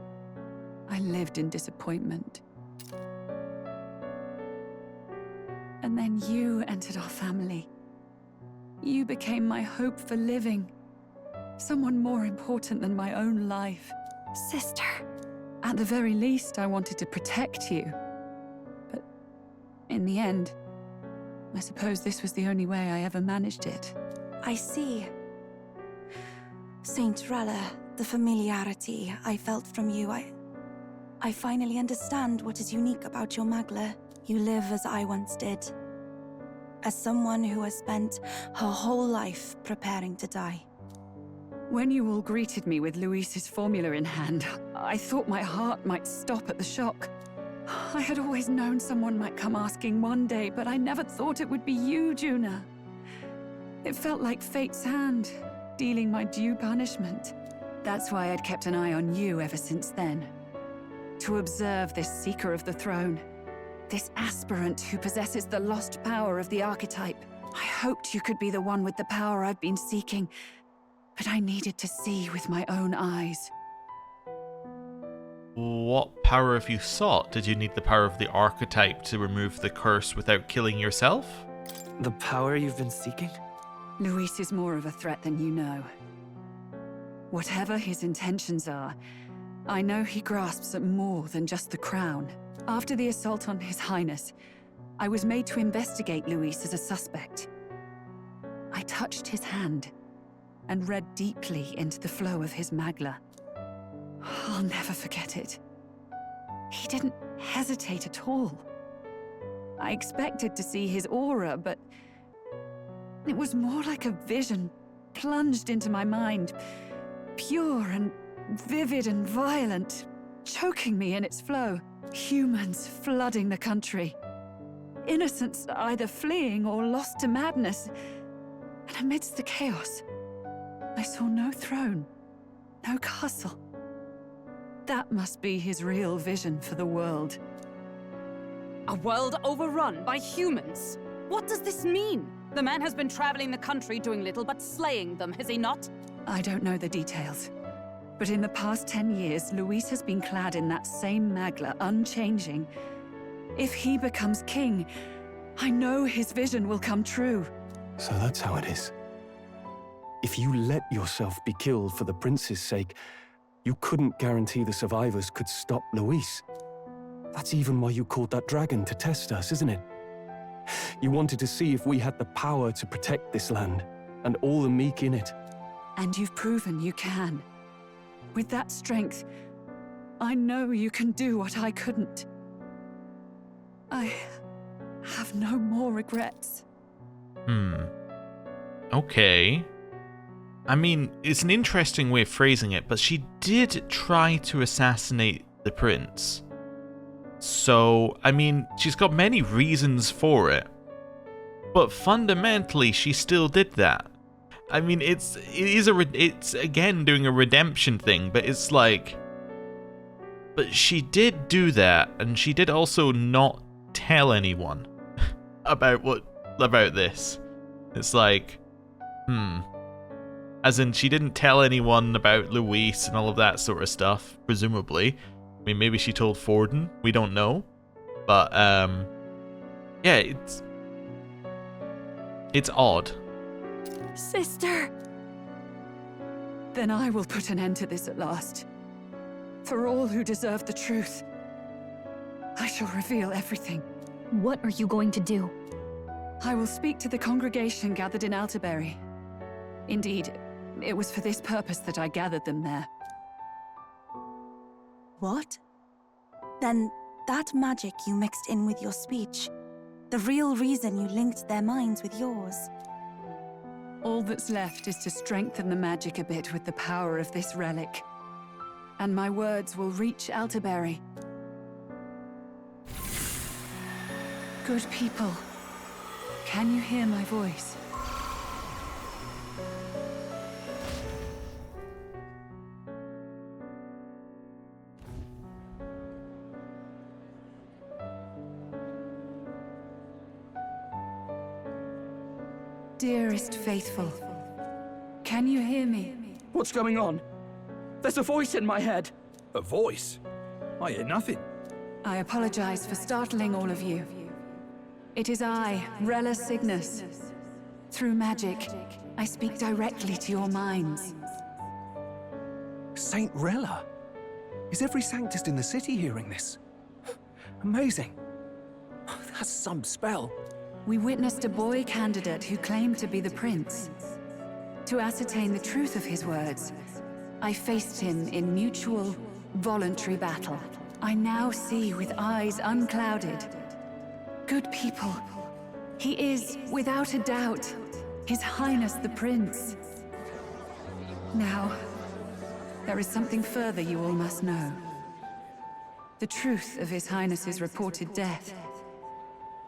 I lived in disappointment. And then you entered our family. You became my hope for living. Someone more important than my own life. Sister. At the very least, I wanted to protect you. But in the end, I suppose this was the only way I ever managed it. I see. Saint Rella, the familiarity I felt from you, I finally understand what is unique about your Magla. You live as I once did. As someone who has spent her whole life preparing to die. When you all greeted me with Luis's formula in hand, I thought my heart might stop at the shock. I had always known someone might come asking one day, but I never thought it would be you, Juna. It felt like fate's hand, dealing my due punishment. That's why I'd kept an eye on you ever since then. To observe this seeker of the throne. This aspirant who possesses the lost power of the Archetype. I hoped you could be the one with the power I've been seeking, but I needed to see with my own eyes. What power have you sought? Did you need the power of the Archetype to remove the curse without killing yourself? The power you've been seeking? Luis is more of a threat than you know. Whatever his intentions are, I know he grasps at more than just the crown. After the assault on His Highness, I was made to investigate Luis as a suspect. I touched his hand and read deeply into the flow of his Magla. I'll never forget it. He didn't hesitate at all. I expected to see his aura, but it was more like a vision plunged into my mind, pure and vivid and violent, choking me in its flow. Humans flooding the country. Innocents either fleeing or lost to madness. And amidst the chaos, I saw no throne, no castle. That must be his real vision for the world. A world overrun by humans? What does this mean? The man has been traveling the country doing little but slaying them, has he not? I don't know the details. But in the past 10 years, Luis has been clad in that same Magla, unchanging. If he becomes king, I know his vision will come true. So that's how it is. If you let yourself be killed for the prince's sake, you couldn't guarantee the survivors could stop Luis. That's even why you called that dragon to test us, isn't it? You wanted to see if we had the power to protect this land, and all the meek in it. And you've proven you can. With that strength, I know you can do what I couldn't. I have no more regrets. Okay. I mean, it's an interesting way of phrasing it, but she did try to assassinate the prince. So, I mean, she's got many reasons for it. But fundamentally, she still did that. I mean, it's again doing a redemption thing, but it's like, but she did do that, and she did also not tell anyone about this. It's like, as in she didn't tell anyone about Luis and all of that sort of stuff, presumably. I mean, maybe she told Forden, we don't know, but yeah, it's odd. Sister! Then I will put an end to this at last. For all who deserve the truth, I shall reveal everything. What are you going to do? I will speak to the congregation gathered in Altaberry. Indeed, it was for this purpose that I gathered them there. What? Then that magic you mixed in with your speech, The real reason you linked their minds with yours. All that's left is to strengthen the magic a bit with the power of this relic. And my words will reach Altaberry. Good people, can you hear my voice? Dearest faithful, can you hear me? What's going on? There's a voice in my head. A voice? I hear nothing. I apologize for startling all of you. It is I, Rella Cygnus. Through magic, I speak directly to your minds. Saint Rella? Is every Sanctist in the city hearing this? Amazing. That's some spell. We witnessed a boy candidate who claimed to be the prince. To ascertain the truth of his words, I faced him in mutual, voluntary battle. I now see with eyes unclouded. Good people, he is, without a doubt, His Highness the Prince. Now, there is something further you all must know. The truth of His Highness's reported death,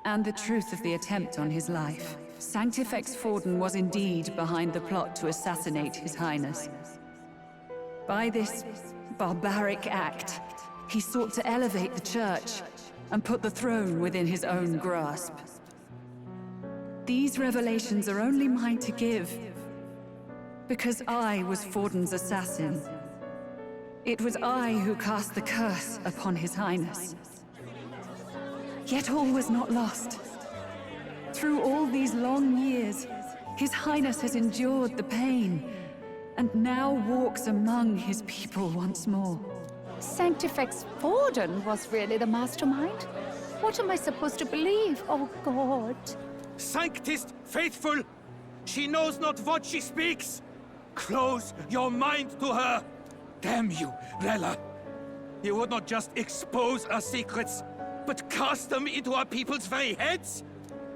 and the truth of the attempt on his life. Sanctifex Forden was indeed behind the plot to assassinate His Highness. By this barbaric act, he sought to elevate the Church and put the throne within his own grasp. These revelations are only mine to give, because I was Forden's assassin. It was I who cast the curse upon His Highness. Yet all was not lost. Through all these long years, His Highness has endured the pain, and now walks among his people once more. Sanctifex Forden was really the mastermind? What am I supposed to believe? Oh, God. Sanctist faithful! She knows not what she speaks! Close your mind to her! Damn you, Rella! You would not just expose our secrets, but cast them into our people's very heads?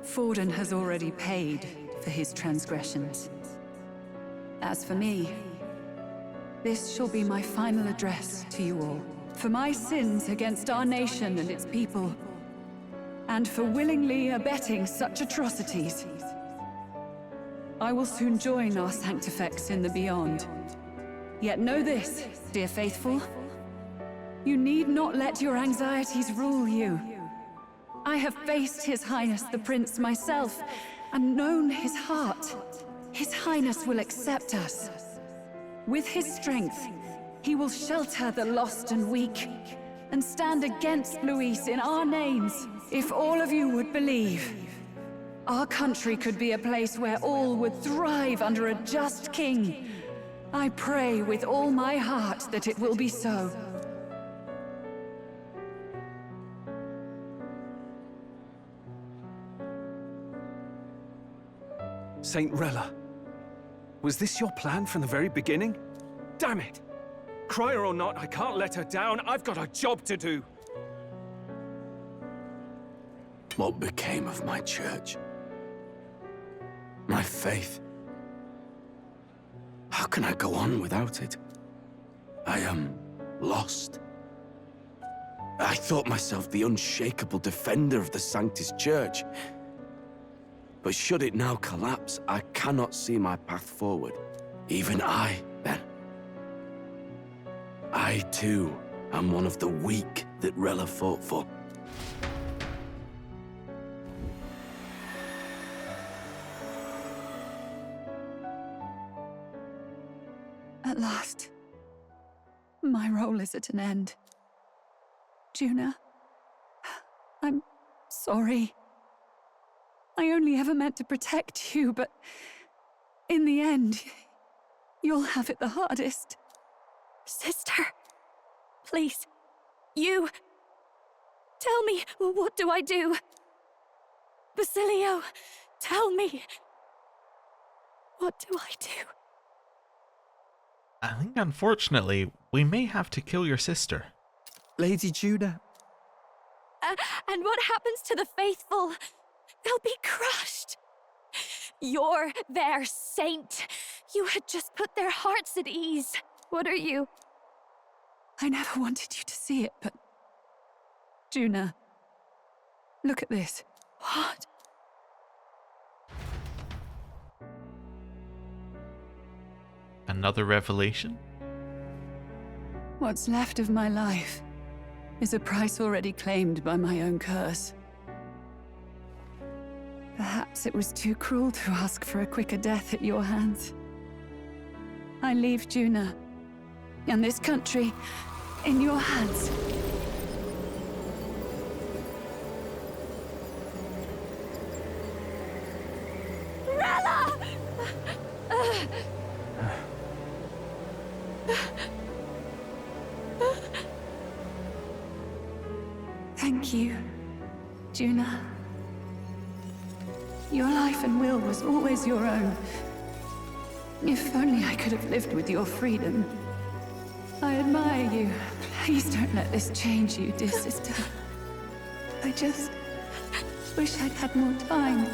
Forden has already paid for his transgressions. As for me, this shall be my final address to you all. For my sins against our nation and its people, and for willingly abetting such atrocities, I will soon join our Sanctifex in the beyond. Yet know this, dear faithful, you need not let your anxieties rule you. I have faced His Highness the Prince myself, and known his heart. His Highness will accept us. With his strength, he will shelter the lost and weak, and stand against Luis in our names. If all of you would believe, our country could be a place where all would thrive under a just king. I pray with all my heart that it will be so. Saint Rella, was this your plan from the very beginning? Damn it! Crier or not, I can't let her down. I've got a job to do. What became of my church? My faith? How can I go on without it? I am lost. I thought myself the unshakable defender of the Sanctist Church. But should it now collapse, I cannot see my path forward. Even I, then. I, too, am one of the weak that Rella fought for. At last, my role is at an end. Juna, I'm sorry. I only ever meant to protect you, but in the end, you'll have it the hardest. Sister, please, you... Tell me, what do I do? Basilio, tell me. What do I do? I think, unfortunately, we may have to kill your sister. Lady Juna. And what happens to the faithful? They'll be crushed. You're their saint. You had just put their hearts at ease. What are you? I never wanted you to see it, but... Juna, look at this. What? Another revelation? What's left of my life is a price already claimed by my own curse. Perhaps it was too cruel to ask for a quicker death at your hands. I leave Juna and this country in your hands. Rella! Thank you, Juna. Your life and will was always your own. If only I could have lived with your freedom. I admire you. Please don't let this change you, dear sister. I just wish I'd had more time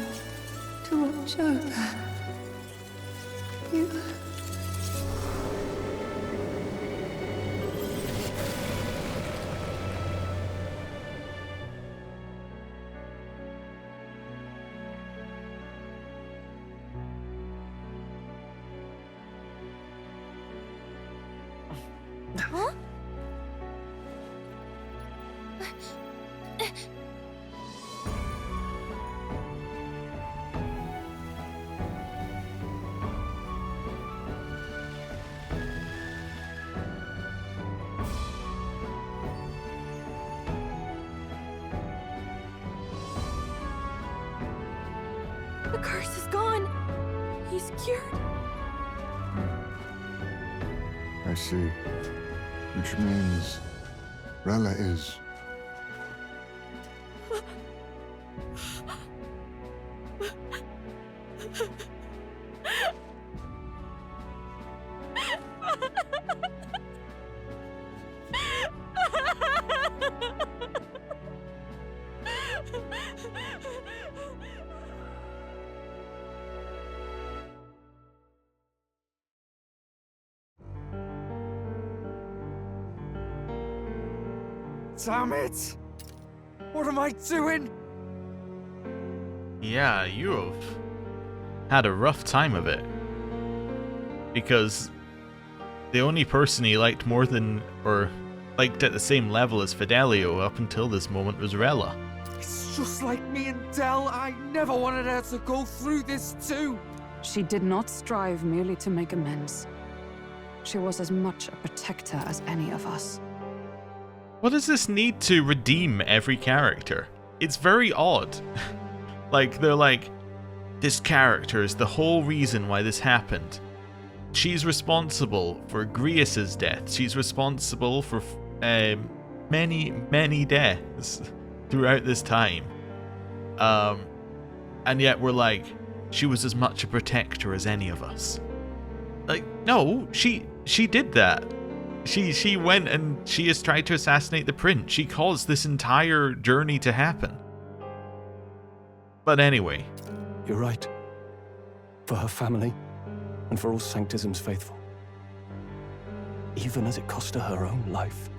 to watch over you. Huh? The curse is gone. He's cured. I see. Which means Rella is... Damn it! What am I doing? Yeah, you have had a rough time of it. Because the only person he liked more than, or liked at the same level as Fidelio up until this moment was Rella. It's just like me and Del. I never wanted her to go through this too. She did not strive merely to make amends. She was as much a protector as any of us. What does this need to redeem every character? It's very odd. Like, they're like, this character is the whole reason why this happened. She's responsible for Grius's death. She's responsible for many, many deaths throughout this time. And yet we're like, she was as much a protector as any of us. Like, no, she did that. She went and she has tried to assassinate the prince. She caused this entire journey to happen. But anyway. You're right. For her family, and for all Sanctism's faithful. Even as it cost her her own life.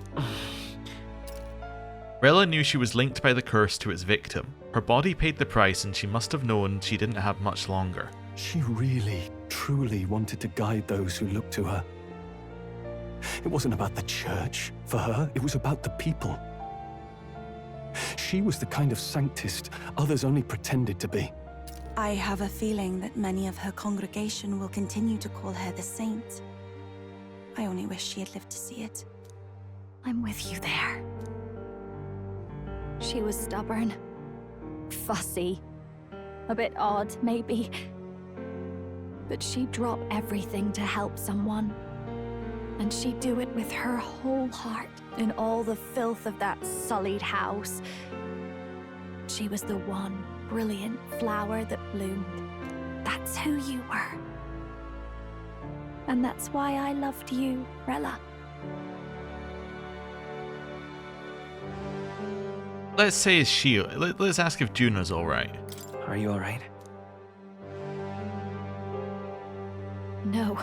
Rella knew she was linked by the curse to its victim. Her body paid the price and she must have known she didn't have much longer. She really, truly wanted to guide those who looked to her. It wasn't about the church, for her, it was about the people. She was the kind of Sanctist others only pretended to be. I have a feeling that many of her congregation will continue to call her the saint. I only wish she had lived to see it. I'm with you there. She was stubborn, fussy, a bit odd, maybe. But she'd drop everything to help someone. And she'd do it with her whole heart, in all the filth of that sullied house. She was the one brilliant flower that bloomed. That's who you were. And that's why I loved you, Rella. Let's say let's ask if Juna's alright. Are you alright? No.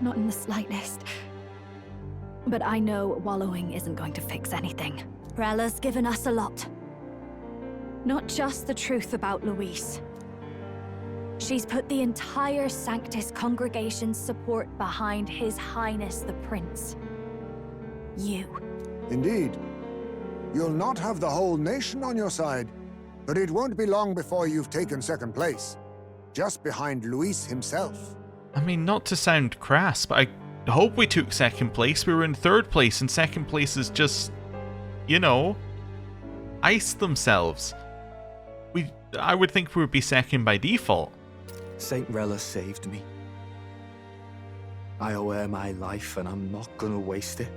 Not in the slightest. But I know wallowing isn't going to fix anything. Rella's given us a lot. Not just the truth about Luis. She's put the entire Sanctis congregation's support behind His Highness the Prince. You. Indeed. You'll not have the whole nation on your side, but it won't be long before you've taken second place. Just behind Luis himself. I mean, not to sound crass, but I hope we took second place. We were in third place, and second place is just, you know, iced themselves. I would think we would be second by default. Saint Rella saved me. I owe her my life, and I'm not gonna waste it.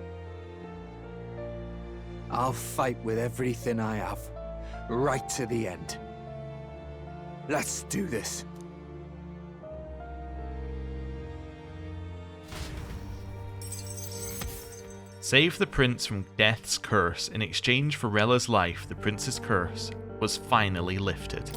I'll fight with everything I have, right to the end. Let's do this. Save the prince from death's curse. In exchange for Rella's life, the prince's curse was finally lifted.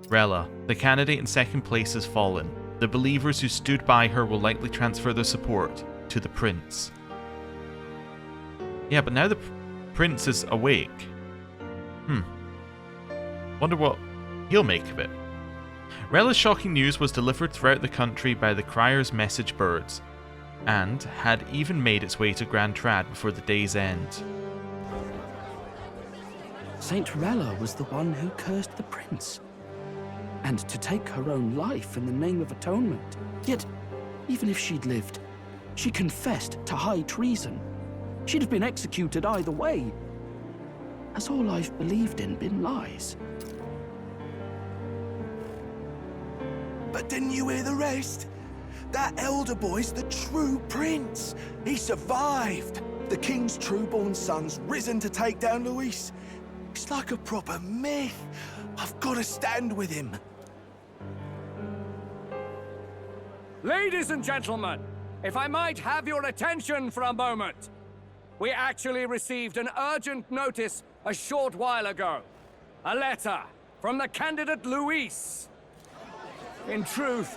Rella, the candidate in second place, has fallen. The believers who stood by her will likely transfer their support to the prince. Yeah, but now the prince is awake. Wonder what he'll make of it. Rella's shocking news was delivered throughout the country by the Crier's message birds, and had even made its way to Grand Trad before the day's end. Saint Rella was the one who cursed the prince. And to take her own life in the name of atonement. Yet, even if she'd lived, she confessed to high treason. She'd have been executed either way. Has all I've believed in been lies? But didn't you hear the rest? That elder boy's the true prince. He survived. The king's true-born son's risen to take down Luis. It's like a proper myth. I've got to stand with him. Ladies and gentlemen, if I might have your attention for a moment. We actually received an urgent notice a short while ago. A letter from the candidate Luis. In truth,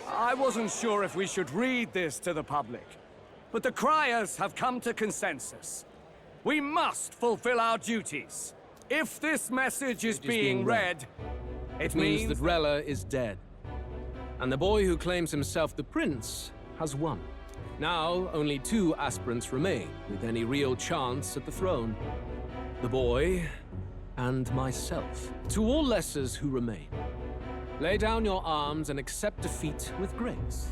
I wasn't sure if we should read this to the public, but the Criers have come to consensus. We must fulfill our duties. If this message is being read, it means that Rella is dead. And the boy who claims himself the prince has won. Now, only 2 aspirants remain, with any real chance at the throne. The boy and myself. To all lessers who remain, lay down your arms and accept defeat with grace.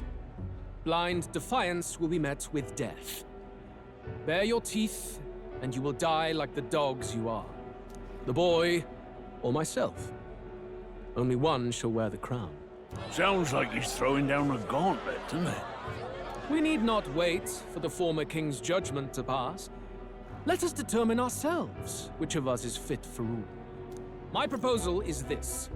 Blind defiance will be met with death. Bare your teeth, and you will die like the dogs you are. The boy, or myself. Only one shall wear the crown. Sounds like he's throwing down a gauntlet, doesn't it? We need not wait for the former king's judgment to pass. Let us determine ourselves which of us is fit for rule. My proposal is this.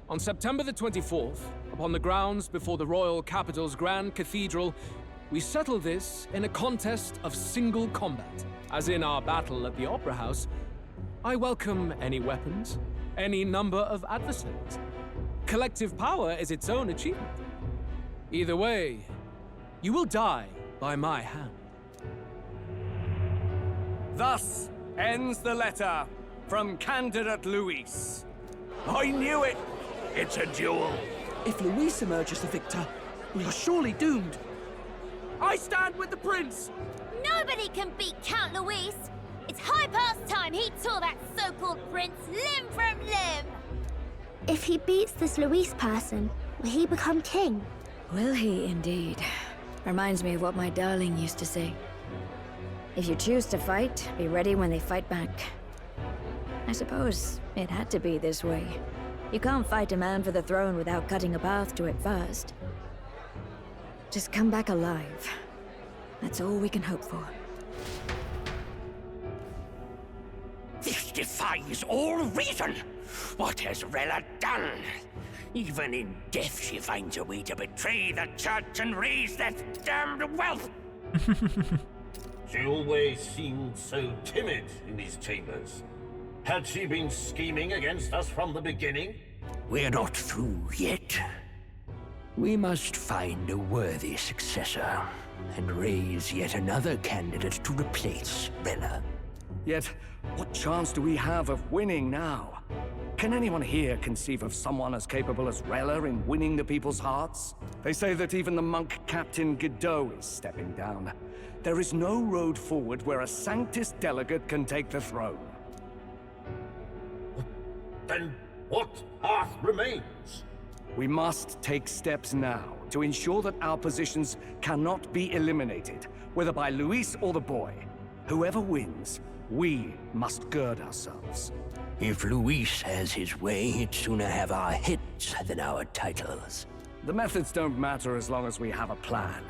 On September the 24th, upon the grounds before the royal capital's Grand Cathedral, we settle this in a contest of single combat. As in our battle at the Opera House, I welcome any weapons, any number of adversaries. Collective power is its own achievement. Either way, you will die by my hand. Thus ends the letter from candidate Luis. I knew it! It's a duel. If Luis emerges the victor, we are surely doomed. I stand with the prince! Nobody can beat Count Luis! It's high past time he tore that so-called prince limb from limb! If he beats this Luis person, will he become king? Will he indeed? Reminds me of what my darling used to say. If you choose to fight, be ready when they fight back. I suppose it had to be this way. You can't fight a man for the throne without cutting a path to it first. Just come back alive. That's all we can hope for. This defies all reason! What has Rella done? Even in death she finds a way to betray the church and raise that damned wealth! She always seemed so timid in these chambers. Had she been scheming against us from the beginning? We're not through yet. We must find a worthy successor and raise yet another candidate to replace Rella. Yet, what chance do we have of winning now? Can anyone here conceive of someone as capable as Rella in winning the people's hearts? They say that even the monk Captain Godot is stepping down. There is no road forward where a Sanctist delegate can take the throne. Then what path remains? We must take steps now to ensure that our positions cannot be eliminated, whether by Luis or the boy. Whoever wins, we must gird ourselves. If Luis has his way, he'd sooner have our hits than our titles. The methods don't matter as long as we have a plan.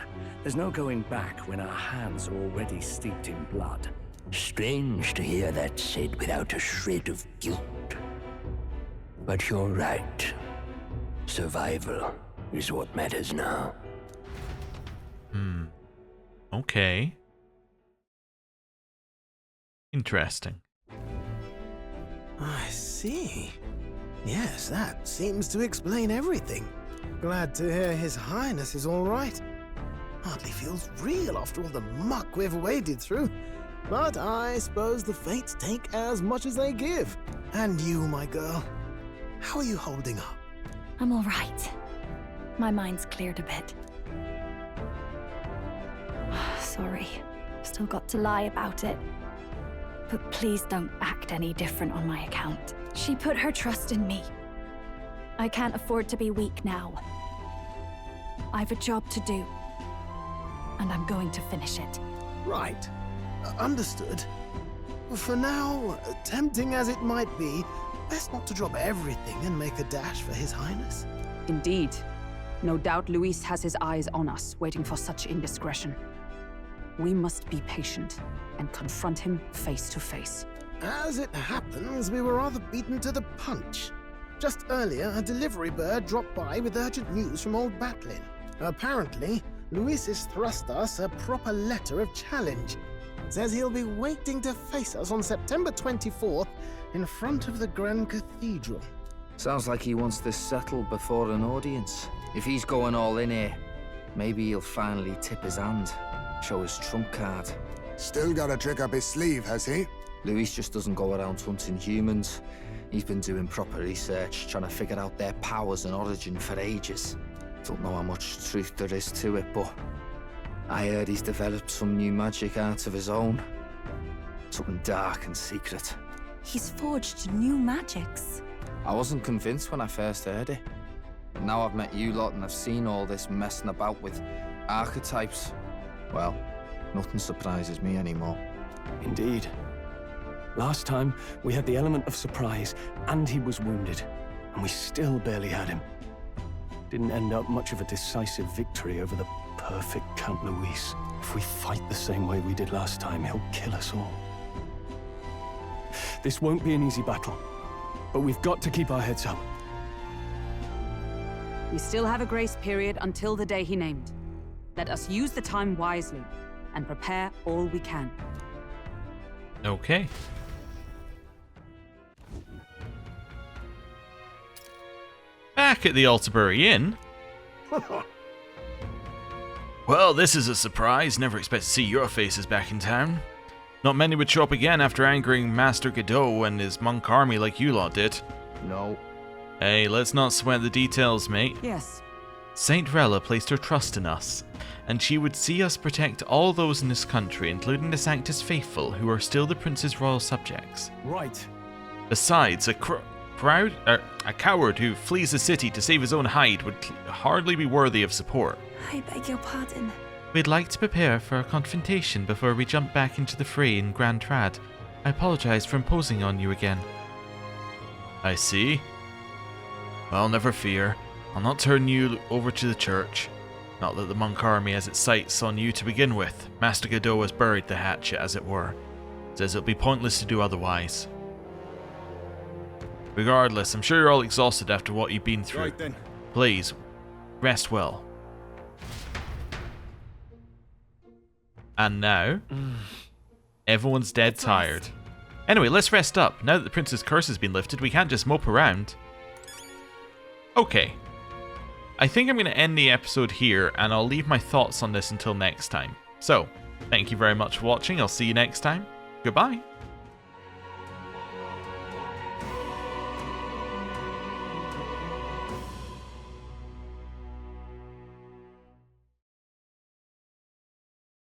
There's no going back when our hands are already steeped in blood. Strange to hear that said without a shred of guilt. But you're right. Survival is what matters now. Okay. Interesting. I see. Yes, that seems to explain everything. Glad to hear His Highness is all right. Hardly feels real after all the muck we've waded through. But I suppose the fates take as much as they give. And you, my girl, how are you holding up? I'm all right. My mind's cleared a bit. Sorry. Still got to lie about it. But please don't act any different on my account. She put her trust in me. I can't afford to be weak now. I've a job to do. And I'm going to finish it. Right. Understood. For now, tempting as it might be, best not to drop everything and make a dash for His Highness. Indeed. No doubt Luis has his eyes on us, waiting for such indiscretion. We must be patient and confront him face to face. As it happens, we were rather beaten to the punch. Just earlier, a delivery bird dropped by with urgent news from old Batlin. Apparently, Luis has thrust us a proper letter of challenge. Says he'll be waiting to face us on September 24th in front of the Grand Cathedral. Sounds like he wants this settled before an audience. If he's going all in here, maybe he'll finally tip his hand, show his trump card. Still got a trick up his sleeve, has he? Luis just doesn't go around hunting humans. He's been doing proper research, trying to figure out their powers and origin for ages. Don't know how much truth there is to it, but I heard he's developed some new magic art of his own. Something dark and secret. He's forged new magics. I wasn't convinced when I first heard it. But now I've met you lot and I've seen all this messing about with archetypes. Well, nothing surprises me anymore. Indeed. Last time, we had the element of surprise, and he was wounded, and we still barely had him. Didn't end up much of a decisive victory over the perfect Count Luis. If we fight the same way we did last time, he'll kill us all. This won't be an easy battle, but we've got to keep our heads up. We still have a grace period until the day he named. Let us use the time wisely and prepare all we can. Okay. Back at the Altabury Inn. Well, this is a surprise. Never expect to see your faces back in town. Not many would show up again after angering Master Godot and his monk army like you lot did. No. Hey, let's not sweat the details, mate. Yes. Saint Rella placed her trust in us, and she would see us protect all those in this country, including the Sanctus faithful, who are still the prince's royal subjects. Right. Besides, a coward who flees the city to save his own hide would hardly be worthy of support. I beg your pardon. We'd like to prepare for a confrontation before we jump back into the fray in Grand Trad. I apologize for imposing on you again. I see. Well, never fear. I'll not turn you over to the church. Not that the monk army has its sights on you to begin with. Master Godot has buried the hatchet, as it were. Says it'll be pointless to do otherwise. Regardless, I'm sure you're all exhausted after what you've been through. Right then. Please, rest well. And now, everyone's dead tired. Anyway, let's rest up. Now that the prince's curse has been lifted, we can't just mope around. Okay. I think I'm going to end the episode here, and I'll leave my thoughts on this until next time. So, thank you very much for watching. I'll see you next time. Goodbye.